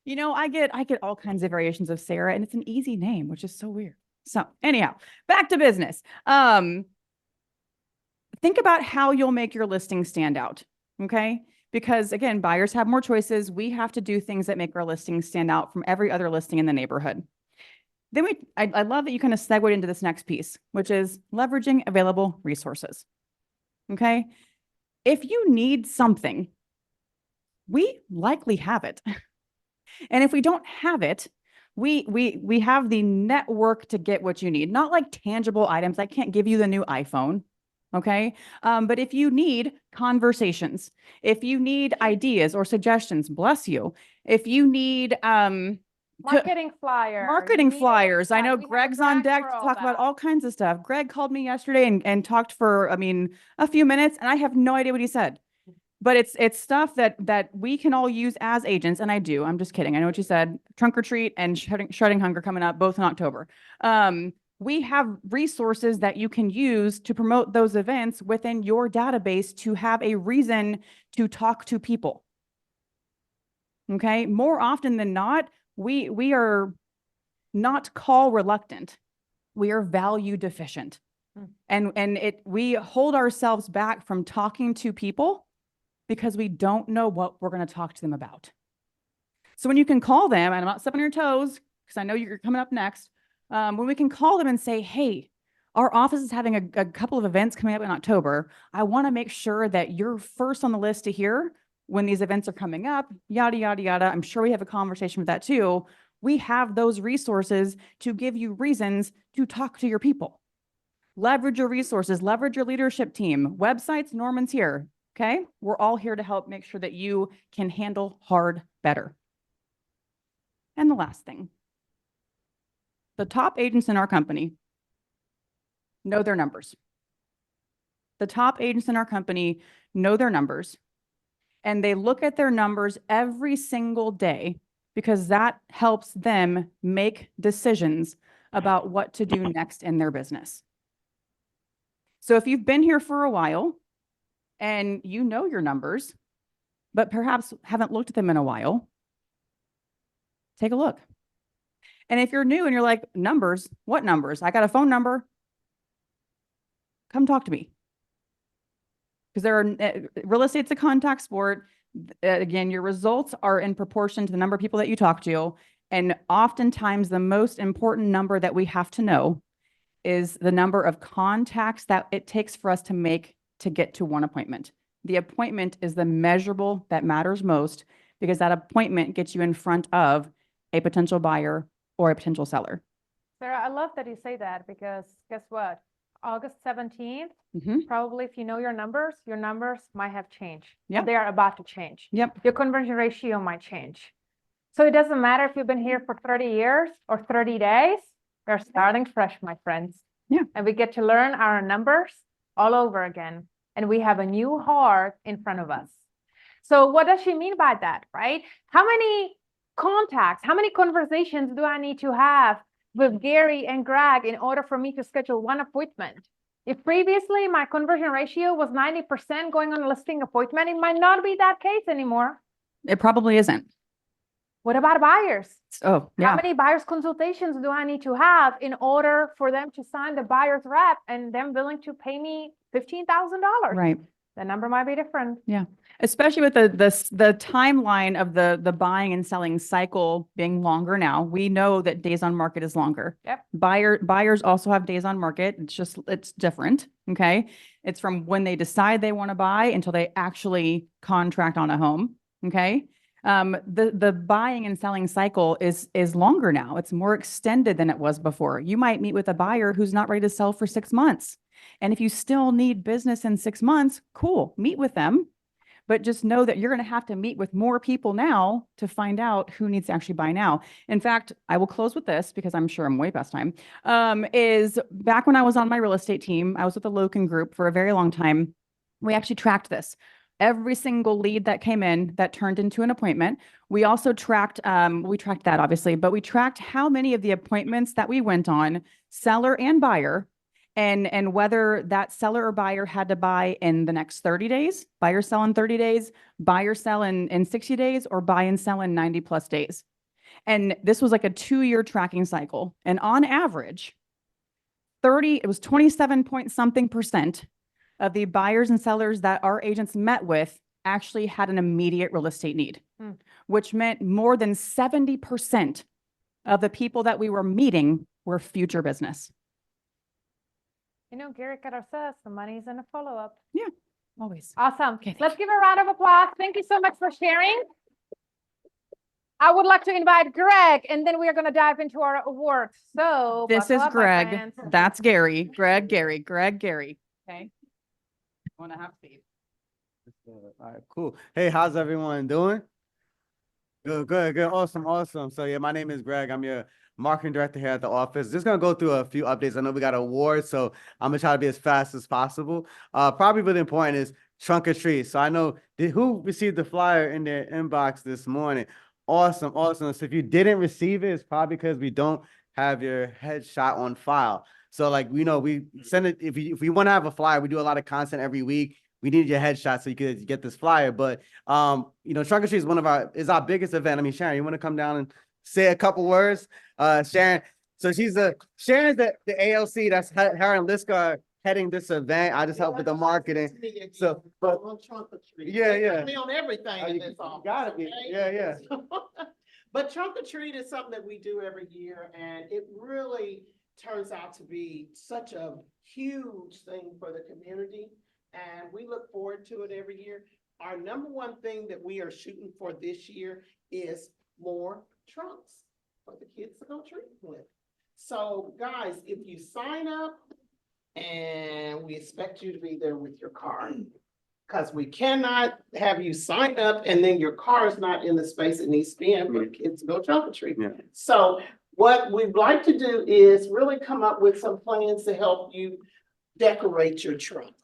I get all kinds of variations of Sarah, and it's an easy name, which is so weird. So anyhow, back to business. Think about how you'll make your listing stand out. Okay. Because again, buyers have more choices. We have to do things that make our listings stand out from every other listing in the neighborhood. Then I love that you kind of segued into this next piece, which is leveraging available resources. Okay. If you need something, we likely have it. And if we don't have it, we have the network to get what you need, not like tangible items. I can't give you the new iPhone. Okay. But if you need conversations, if you need ideas or suggestions, bless you. If you need, marketing flyers. I know Greg's on deck to talk about all kinds of stuff. Greg called me yesterday and talked for, a few minutes, and I have no idea what he said. But it's stuff that we can all use as agents, and I do. I'm just kidding. I know what you said. Trunk or Treat and Shredding Hunger coming up, both in October. We have resources that you can use to promote those events within your database to have a reason to talk to people. Okay, more often than not, we are not call reluctant. We are value deficient, and we hold ourselves back from talking to people because we don't know what we're going to talk to them about. So when you can call them, and I'm not stepping on your toes because I know you're coming up next, when we can call them and say, hey, our office is having a couple of events coming up in October. I want to make sure that you're first on the list to hear when these events are coming up, yada, yada, yada. I'm sure we have a conversation with that too. We have those resources to give you reasons to talk to your people. Leverage your resources, leverage your leadership team, websites, Norman's here, okay? We're all here to help make sure that you can handle hard better. And the last thing, the top agents in our company know their numbers. The top agents in our company know their numbers, and they look at their numbers every single day because that helps them make decisions about what to do next in their business. So if you've been here for a while and you know your numbers, but perhaps haven't looked at them in a while, take a look. And if you're new and you're like, numbers, what numbers? I got a phone number. Come talk to me. Because there are, real estate's a contact sport. Again, your results are in proportion to the number of people that you talk to. And oftentimes the most important number that we have to know is the number of contacts that it takes for us to make to get to one appointment. The appointment is the measurable that matters most because that appointment gets you in front of a potential buyer or a potential seller. Sarah, I love that you say that because guess what? August 17th, probably if you know your numbers might have changed. Yep. They are about to change. Yep. Your conversion ratio might change. So it doesn't matter if you've been here for 30 years or 30 days, we're starting fresh, my friends. Yeah. And we get to learn our numbers all over again. And we have a new heart in front of us. So what does she mean by that, right? How many contacts, how many conversations do I need to have with Gary and Greg in order for me to schedule one appointment? If previously my conversion ratio was 90% going on a listing appointment, it might not be that case anymore. It probably isn't. What about buyers? Oh, yeah. How many buyers consultations do I need to have in order for them to sign the buyer's rep and them willing to pay me $15,000? Right. The number might be different. Yeah. Especially with the timeline of the buying and selling cycle being longer now. We know that days on market is longer. Yep. Buyers also have days on market. It's different. Okay. It's from when they decide they want to buy until they actually contract on a home. Okay. The buying and selling cycle is longer now. It's more extended than it was before. You might meet with a buyer who's not ready to sell for 6 months. And if you still need business in 6 months, cool, meet with them. But just know that you're going to have to meet with more people now to find out who needs to actually buy now. In fact, I will close with this because I'm sure I'm way past time. Is back when I was on my real estate team, I was with the Loken Group for a very long time. We actually tracked this. Every single lead that came in that turned into an appointment. We also tracked, that obviously, but we tracked how many of the appointments that we went on, seller and buyer, and whether that seller or buyer had to buy in the next 30 days, buyer sell in 30 days, buyer sell in 60 days, or buy and sell in 90 plus days. And this was like a 2-year tracking cycle. And on average, it was 27 point something % of the buyers and sellers that our agents met with actually had an immediate real estate need, which meant more than 70% of the people that we were meeting were future business. You know, Gary Keller says the money is in a follow-up. Yeah, always. Awesome. Okay, Let's give a round of applause. Thank you so much for sharing. I would like to invite Greg, and then we are going to dive into our awards. So This buckle is up, my Greg. friends. That's Gary. Greg, Gary. Okay. Want to have speed. All right, cool. Hey, how's everyone doing? Good. Awesome. So yeah, my name is Greg. I'm your marketing director here at the office. Just gonna go through a few updates. I know we got awards, so I'm gonna try to be as fast as possible. Probably really important is Trunk or Treat. So I know who received the flyer in their inbox this morning. Awesome. So if you didn't receive it, it's probably because we don't have your headshot on file. So like, we send it, if we want to have a flyer, we do a lot of content every week. We need your headshot so you could get this flyer. But, Trunk or Treat is our biggest event. I mean, Sharon, you want to come down and say a couple words? Sharon, so Sharon's the ALC, that's her and Liska are heading this event. I just help with the marketing. So, but Trunk or Treat. Yeah. Me on everything in this office. Gotta be. Yeah. But Trunk or Treat is something that we do every year, and it really turns out to be such a huge thing for the community. And we look forward to it every year. Our number one thing that we are shooting for this year is more trunks for the kids to go treat with. So guys, if you sign up and we expect you to be there with your car. Because we cannot have you sign up and then your car is not in the space it needs to be in for the kids to go trunk or treat. So what we'd like to do is really come up with some plans to help you decorate your trunk.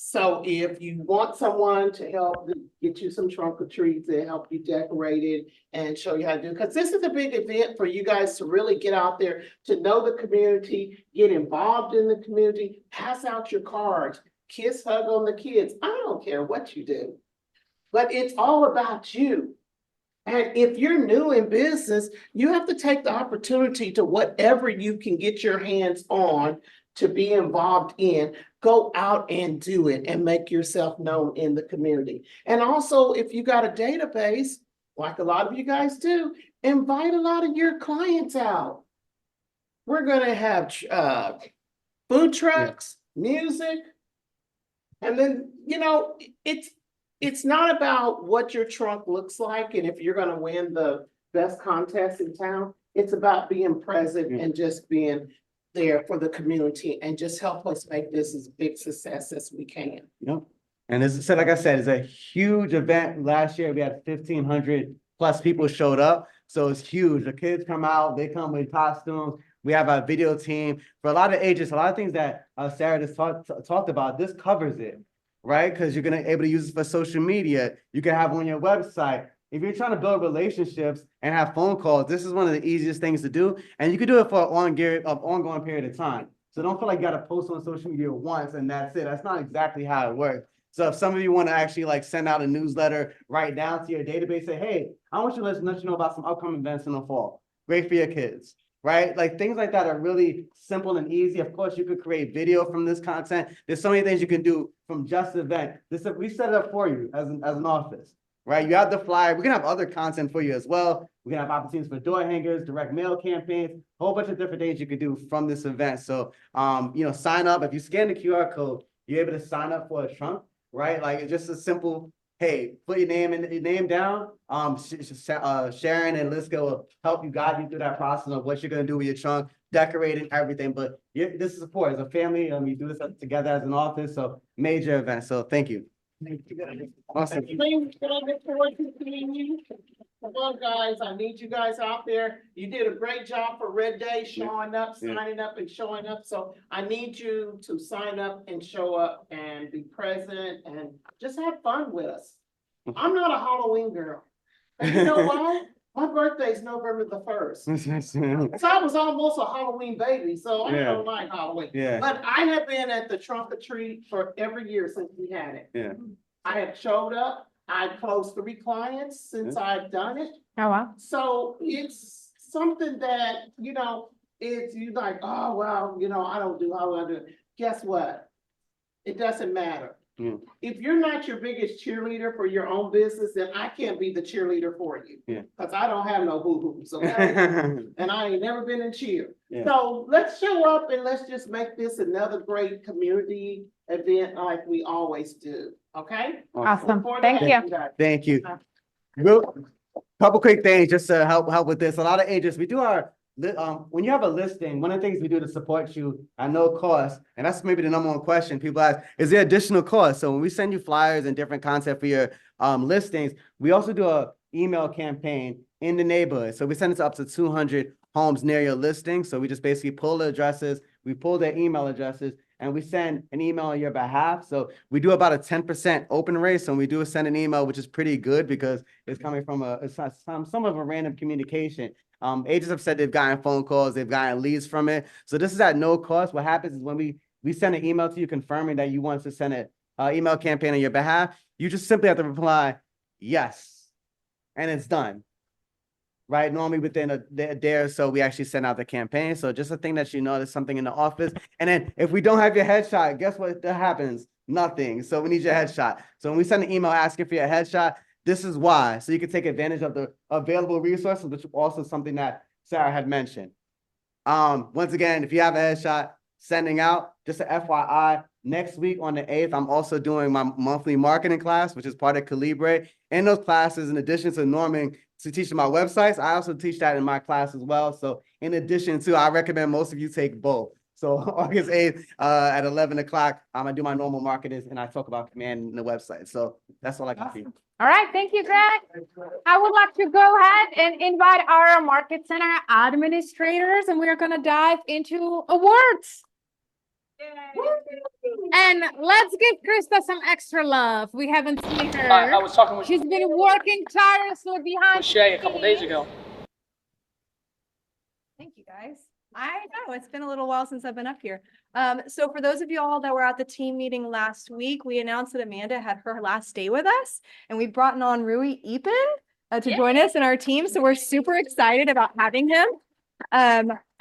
So if you want someone to help get you some trunk or treats, they help you decorate it and show you how to do it. Because this is a big event for you guys to really get out there, to know the community, get involved in the community, pass out your cards, kiss, hug on the kids. I don't care what you do, but it's all about you. And if you're new in business, you have to take the opportunity to whatever you can get your hands on to be involved in, go out and do it and make yourself known in the community. And also, if you got a database, like a lot of you guys do, invite a lot of your clients out. We're gonna have food trucks, music, and then, you know, it's not about what your trunk looks like and if you're gonna win the best contest in town. It's about being present and just being there for the community and just help us make this as big success as we can. Yep. And as I said, like I said, it's a huge event. Last year, we had 1,500 plus people showed up. So it's huge. The kids come out, they come with costumes. We have our video team. For a lot of ages, a lot of things that Sarah just talked about, this covers it, right? Because you're gonna able to use it for social media. You can have on your website. If you're trying to build relationships and have phone calls, this is one of the easiest things to do. And you can do it for an ongoing period of time. So don't feel like you got to post on social media once and that's it. That's not exactly how it works. So if some of you want to actually like send out a newsletter right down to your database, say, hey, I want you to let you know about some upcoming events in the fall. Great for your kids, right? Like things like that are really simple and easy. Of course, you could create video from this content. There's so many things you can do from just the event. We set it up for you as an office. Right, you have the flyer. We can have other content for you as well. We can have opportunities for door hangers, direct mail campaigns, a whole bunch of different things you could do from this event. So, you know, sign up. If you scan the QR code, you're able to sign up for a trunk, right? Like it's just a simple, hey, put your name down. Sharon and Liska will help you guide you through that process of what you're gonna do with your trunk, decorating everything. But this is support as a family. We do this together as an office. So major event. So thank you. Awesome. Come on, guys, I need you guys out there. You did a great job for Red Day, showing up, signing up and showing up. So I need you to sign up and show up and be present and just have fun with us. I'm not a Halloween girl. And you know why? My birthday is November the 1st. So I was almost a Halloween baby, so I don't like Halloween. But I have been at the trunk or treat for every year since we had it. I have showed up. I've closed 3 clients since I've done it. Oh, wow. So it's something that, you know, it's you like, oh, well, you know, I don't do how I do it. Guess what? It doesn't matter. If you're not your biggest cheerleader for your own business, then I can't be the cheerleader for you. Because I don't have no boo-boos, okay? And I ain't never been in cheer. So let's show up and let's just make this another great community event like we always do, okay? Awesome. Thank you. Thank you. Couple quick things just to help with this. A lot of agents, we do our when you have a listing, one of the things we do to support you at no cost, and that's maybe the number one question people ask, is there additional cost? So when we send you flyers and different content for your listings, we also do a email campaign in the neighborhood. So we send it to up to 200 homes near your listing. So we just basically pull the addresses, we pull their email addresses, and we send an email on your behalf. So we do about a 10% open rate. So when we do send an email, which is pretty good because it's coming from some of a random communication. Agents have said they've gotten phone calls, they've gotten leads from it. So this is at no cost. What happens is when we send an email to you confirming that you want to send an email campaign on your behalf, you just simply have to reply, yes, and it's done. Right? Normally within a day or so, we actually send out the campaign. So just a thing that you know, there's something in the office. And then if we don't have your headshot, guess what happens? Nothing. So we need your headshot. So when we send an email asking for your headshot, this is why. So you can take advantage of the available resources, which is also something that Sarah had mentioned. Once again, if you have a headshot, sending out, just an FYI, next week on the 8th, I'm also doing my monthly marketing class, which is part of Calibre. In those classes, in addition to norming to teach my websites, I also teach that in my class as well. So in addition to, I recommend most of you take both. So August 8th, at 11 o'clock, I'm gonna do my normal marketing and I talk about command in the website. So that's all I got for you. All right, thank you, Greg. I would like to go ahead and invite our Market Center administrators, and we're gonna dive into awards. And let's give Krista some extra love. We haven't seen her. I was talking with She's been working tirelessly behind. Shay a couple days ago. Thank you, guys. I know it's been a little while since I've been up here. So for those of you all that were at the team meeting last week, we announced that Amanda had her last day with us, and we brought on Rui Epin to join us in our team. So we're super excited about having him.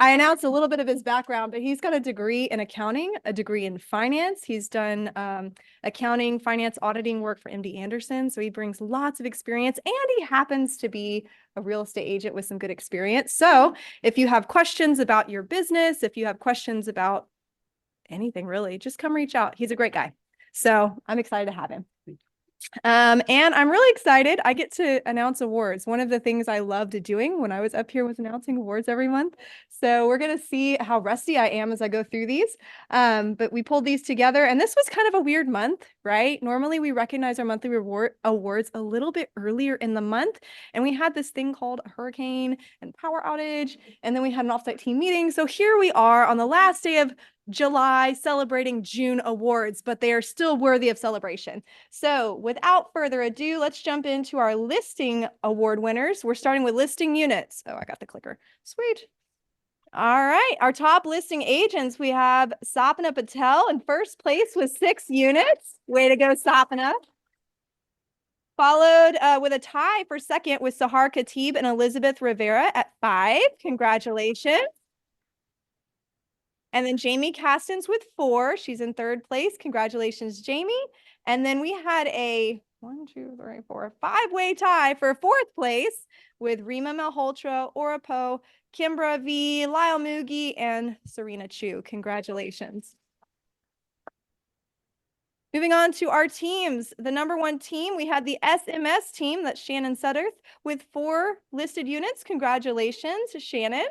I announced a little bit of his background, but he's got a degree in accounting, a degree in finance. He's done accounting, finance, auditing work for MD Anderson. So he brings lots of experience, and he happens to be a real estate agent with some good experience. So if you have questions about your business, if you have questions about anything really, just come reach out. He's a great guy. So I'm excited to have him. And I'm really excited. I get to announce awards. One of the things I loved doing when I was up here was announcing awards every month. So we're going to see how rusty I am as I go through these. But we pulled these together, and this was kind of a weird month, right? Normally we recognize our monthly awards a little bit earlier in the month. And we had this thing called a hurricane and power outage. And then we had an offsite team meeting. So here we are on the last day of July celebrating June awards, but they are still worthy of celebration. So without further ado, let's jump into our listing award winners. We're starting with listing units. Oh, I got the clicker. Sweet. All right. Our top listing agents, we have Sapna Patel in first place with 6 units. Way to go, Sapna. Followed with a tie for second with Sahar Khatib and Elizabeth Rivera at 5. Congratulations. And then Jamie Castens with 4. She's in third place. Congratulations, Jamie. And then we had a 5-way tie for fourth place with Rima Malhotra, Orapo, Kimbra V, Lyle Mugi, and Serena Chu. Congratulations. Moving on to our teams. The number 1 team, we had the SMS team, that's Shannon Sutterth, with 4 listed units. Congratulations, Shannon.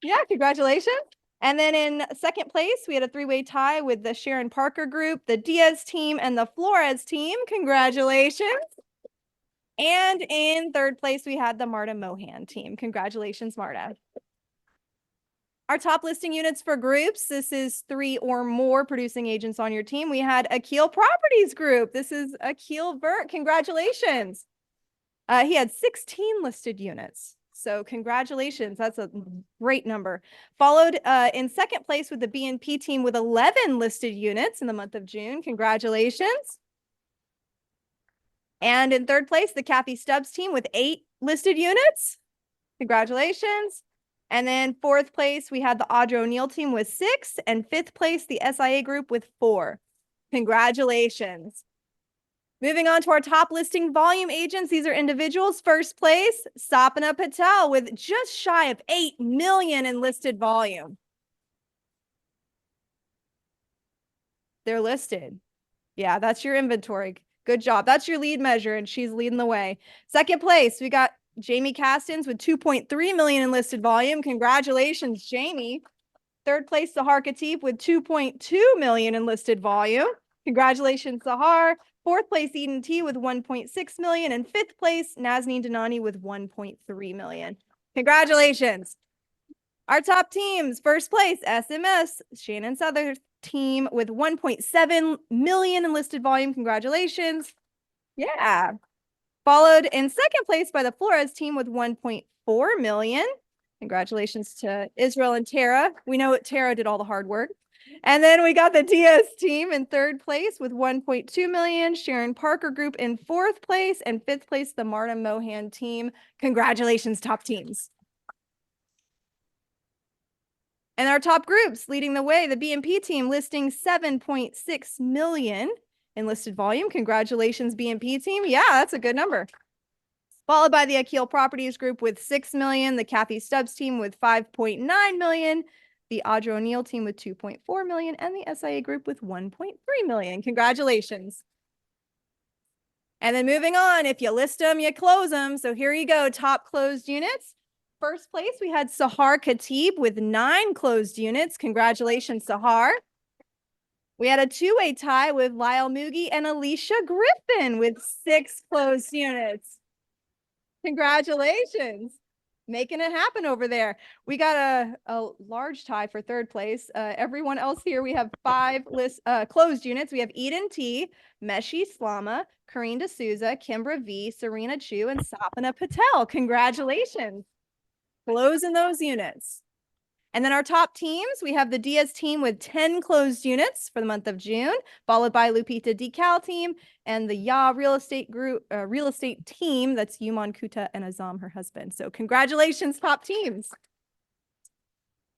Yeah, congratulations. And then in second place, we had a 3-way tie with the Sharon Parker group, the Diaz team, and the Flores team. Congratulations. And in third place, we had the Marta Mohan team. Congratulations, Marta. Our top listing units for groups, this is 3 or more producing agents on your team. We had Akil Properties Group. This is Akil Burt. Congratulations. He had 16 listed units. So congratulations. That's a great number. Followed in second place with the BNP team with 11 listed units in the month of June. Congratulations. And in third place, the Kathy Stubbs team with 8 listed units. Congratulations. And then fourth place, we had the Audra O'Neill team with 6, and fifth place, the SIA group with 4. Congratulations. Moving on to our top listing volume agents. These are individuals. First place, Sapna Patel with just shy of 8 million in listed volume. They're listed. Yeah, that's your inventory. Good job. That's your lead measure, and she's leading the way. Second place, we got Jamie Castens with 2.3 million in listed volume. Congratulations, Jamie. Third place, Sahar Khatib with 2.2 million in listed volume. Congratulations, Sahar. Fourth place, Eden T with 1.6 million. And fifth place, Nazneen Danani with 1.3 million. Congratulations. Our top teams, first place, SMS, Shannon Sutherth team with 1.7 million in listed volume. Congratulations. Yeah. Followed in second place by the Flores team with 1.4 million. Congratulations to Israel and Tara. We know Tara did all the hard work. And then we got the Diaz team in third place with 1.2 million. Sharon Parker group in fourth place, and fifth place, the Marta Mohan team. Congratulations, top teams. And our top groups leading the way, the BNP team listing 7.6 million in listed volume. Congratulations, BNP team. Yeah, that's a good number. Followed by the Akil Properties group with 6 million, the Kathy Stubbs team with 5.9 million, the Audra O'Neill team with 2.4 million, and the SIA group with 1.3 million. Congratulations. And then moving on, if you list them, you close them. So here you go, top closed units. first place, we had Sahar Khatib with 9 closed units. Congratulations, Sahar. We had a two-way tie with Lyle Mugi and Alicia Griffin with 6 closed units. Congratulations. Making it happen over there. We got a large tie for third place. Everyone else here, we have 5 closed units. We have Eden T, Meshi Slama, Karine D'Souza, Kimbra V, Serena Chu, and Sapna Patel. Congratulations. Closing those units. And then our top teams, we have the Diaz team with 10 closed units for the month of June, followed by Lupita Decal team and the Ya real estate team. That's Yuman Kuta and Azam, her husband. So congratulations, top teams.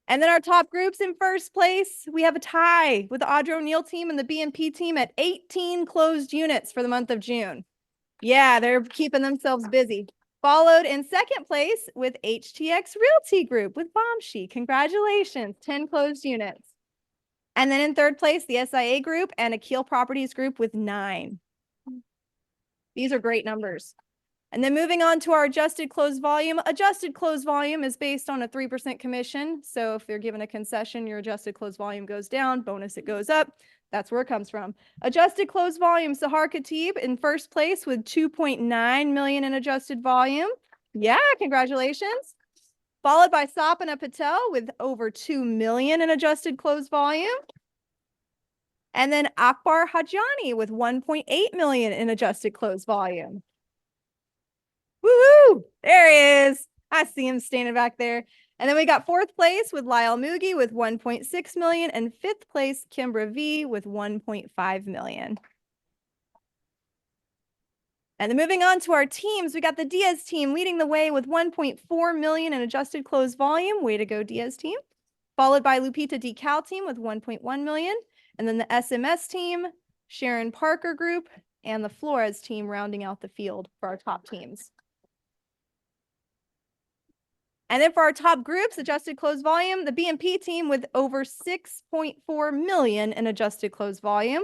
And then our top groups in first place, we have a tie with the Audra O'Neill team and the BNP team at 18 closed units for the month of June. Yeah, they're keeping themselves busy. Followed in second place with HTX Realty Group with Vamshi. Congratulations, 10 closed units. And then in third place, the SIA Group and Akil Properties Group with 9. These are great numbers. And then moving on to our adjusted closed volume. Adjusted closed volume is based on a 3% commission. So if they're given a concession, your adjusted closed volume goes down, bonus it goes up. That's where it comes from. Adjusted closed volume, Sahar Khatib in first place with 2.9 million in adjusted volume. Yeah, congratulations. Followed by Sapna Patel with over 2 million in adjusted closed volume. And then Akbar Hajani with 1.8 million in adjusted closed volume. Woohoo! There he is. I see him standing back there. And then we got fourth place with Lyle Mugi with 1.6 million and fifth place Kimbra V with 1.5 million. And then moving on to our teams, we got the Diaz team leading the way with 1.4 million in adjusted closed volume. Way to go, Diaz team. Followed by Lupita Decal team with 1.1 million. And then the SMS team, Sharon Parker Group, and the Flores team rounding out the field for our top teams. And then for our top groups, adjusted closed volume, the BNP team with over 6.4 million in adjusted closed volume.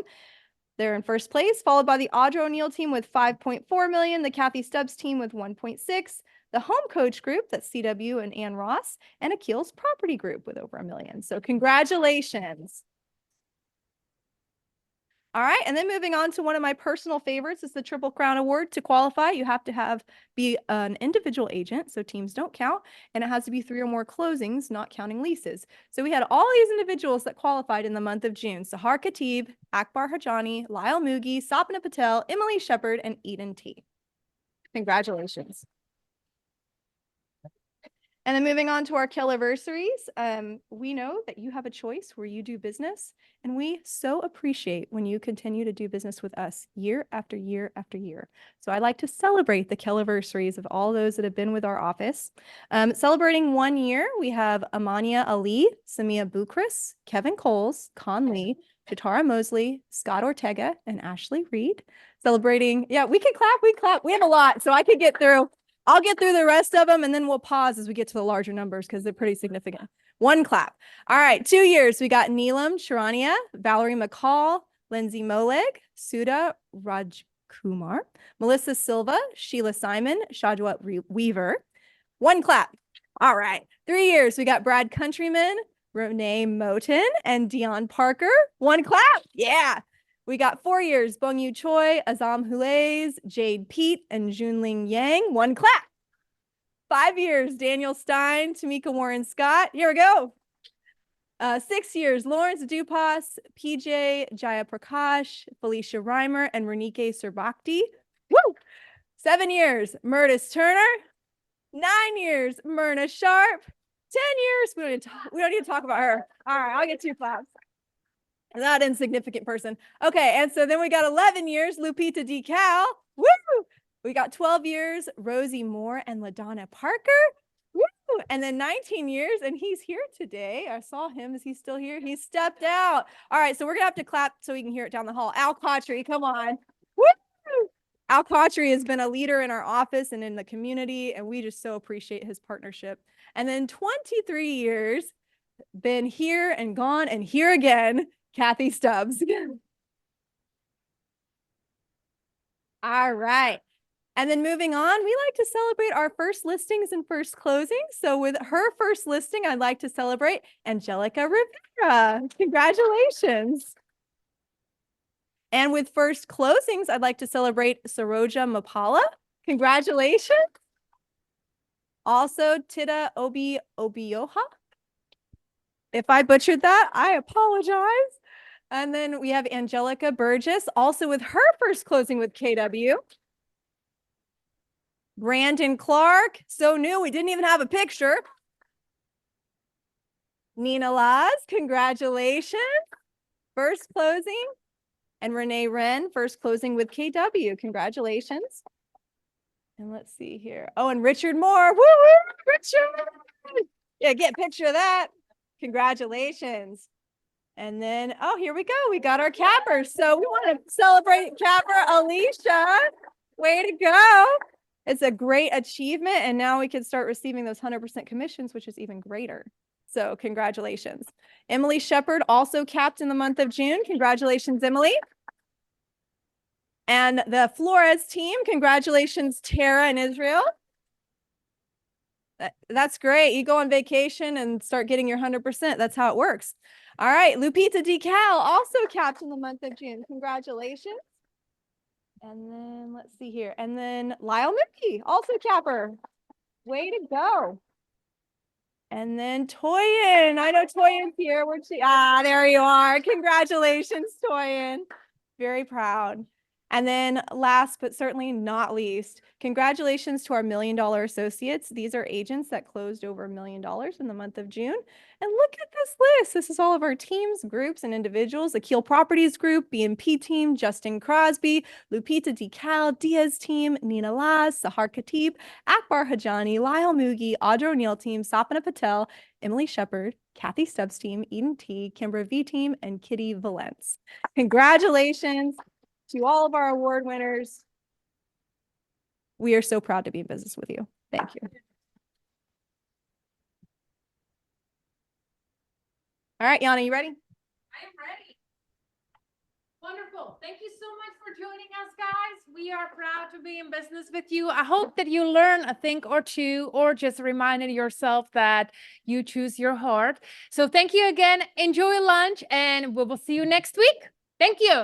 They're in first place, followed by the Audra O'Neill team with 5.4 million, the Kathy Stubbs team with 1.6, the Home Coach Group, that's CW and Ann Ross, and Akil's Property Group with over 1 million. So congratulations. All right, and then moving on to one of my personal favorites is the Triple Crown Award. To qualify, you have to be an individual agent, so teams don't count, and it has to be 3 or more closings, not counting leases. So we had all these individuals that qualified in the month of June: Sahar Khatib, Akbar Hajani, Lyle Mugi, Sapna Patel, Emily Shepard, and Eden T. Congratulations. And then moving on to our Killiversaries, we know that you have a choice where you do business, and we so appreciate when you continue to do business with us year after year after year. So I'd like to celebrate the Killiversaries of all those that have been with our office. Celebrating 1 year, we have Amania Ali, Samia Bukris, Kevin Coles, Con Lee, Jatara Mosley, Scott Ortega, and Ashley Reed. Celebrating, yeah, we can clap, we clap. We have a lot, so I could get through. I'll get through the rest of them, and then we'll pause as we get to the larger numbers because they're pretty significant. 1 clap. All right, 2 years. We got Neelam Charania, Valerie McCall, Lindsay Moleg, Sudha Rajkumar, Melissa Silva, Sheila Simon, Shadwat Weaver. 1 clap. All right, 3 years. We got Brad Countryman, Renee Moten, and Dion Parker. 1 clap. Yeah. We got 4 years, Bongyu Choi, Azam Hulays, Jade Pete, and Junling Yang. 1 clap. 5 years, Daniel Stein, Tamika Warren Scott. Here we go. 6 years, Lawrence Dupas, PJ Jayaprakash, Felicia Reimer, and Renike Serbakti. Woo! 7 years, Murtis Turner. 9 years, Myrna Sharp. 10 years, we don't need to talk about her. All right, I'll get 2 claps. That insignificant person. Okay, and so then we got 11 years, Lupita Decal. Woo! We got 12 years, Rosie Moore and LaDonna Parker. Woo! And then 19 years, and he's here today. I saw him. Is he still here? He stepped out. All right, so we're gonna have to clap so we can hear it down the hall. Al Cautry, come on. Woo! Al Cautry has been a leader in our office and in the community, and we just so appreciate his partnership. And then 23 years, been here and gone and here again, Kathy Stubbs. All right. And then moving on, we like to celebrate our first listings and first closings. So with her first listing, I'd like to celebrate Angelica Rivera. Congratulations. And with first closings, I'd like to celebrate Saroja Mapala. Congratulations. Also, Tida Obioha. If I butchered that, I apologize. And then we have Angelica Burgess, also with her first closing with KW. Brandon Clark, so new, we didn't even have a picture. Nina Laz, congratulations. First closing. And Renee Wren, first closing with KW. Congratulations. And let's see here. Oh, and Richard Moore. Woo, woo, Richard. Yeah, get a picture of that. Congratulations. And then, oh, here we go. We got our cappers. So we want to celebrate capper Alicia. Way to go. It's a great achievement. And now we can start receiving those 100% commissions, which is even greater. So congratulations. Emily Shepard also capped in the month of June. Congratulations, Emily. And the Flores team, congratulations, Tara and Israel. That's great. You go on vacation and start getting your 100%. That's how it works. All right, Lupita Decal also capped in the month of June. Congratulations. And then let's see here. And then Lyle Mickey, also capper. Way to go. And then Toyin. I know Toyin's here. Where'd she? Ah, there you are. Congratulations, Toyin. Very proud. And then last but certainly not least, congratulations to our $1 Million associates. These are agents that closed over $1 million in the month of June. And look at this list. This is all of our teams, groups, and individuals. Akil Properties Group, BNP team, Justin Crosby, Lupita Decal, Diaz team, Nina Laz, Sahar Khatib, Akbar Hajani, Lyle Mugi, Audra O'Neill team, Sapna Patel, Emily Shepard, Kathy Stubbs team, Eden T, Kimbra V team, and Kitty Valence. Congratulations to all of our award winners. We are so proud to be in business with you. Thank you. All right, Yana, you ready? I am ready. Wonderful. Thank you so much for joining us, guys. We are proud to be in business with you. I hope that you learn a thing or two, or just reminded yourself that you choose your heart. So thank you again. Enjoy lunch, and we will see you next week. Thank you.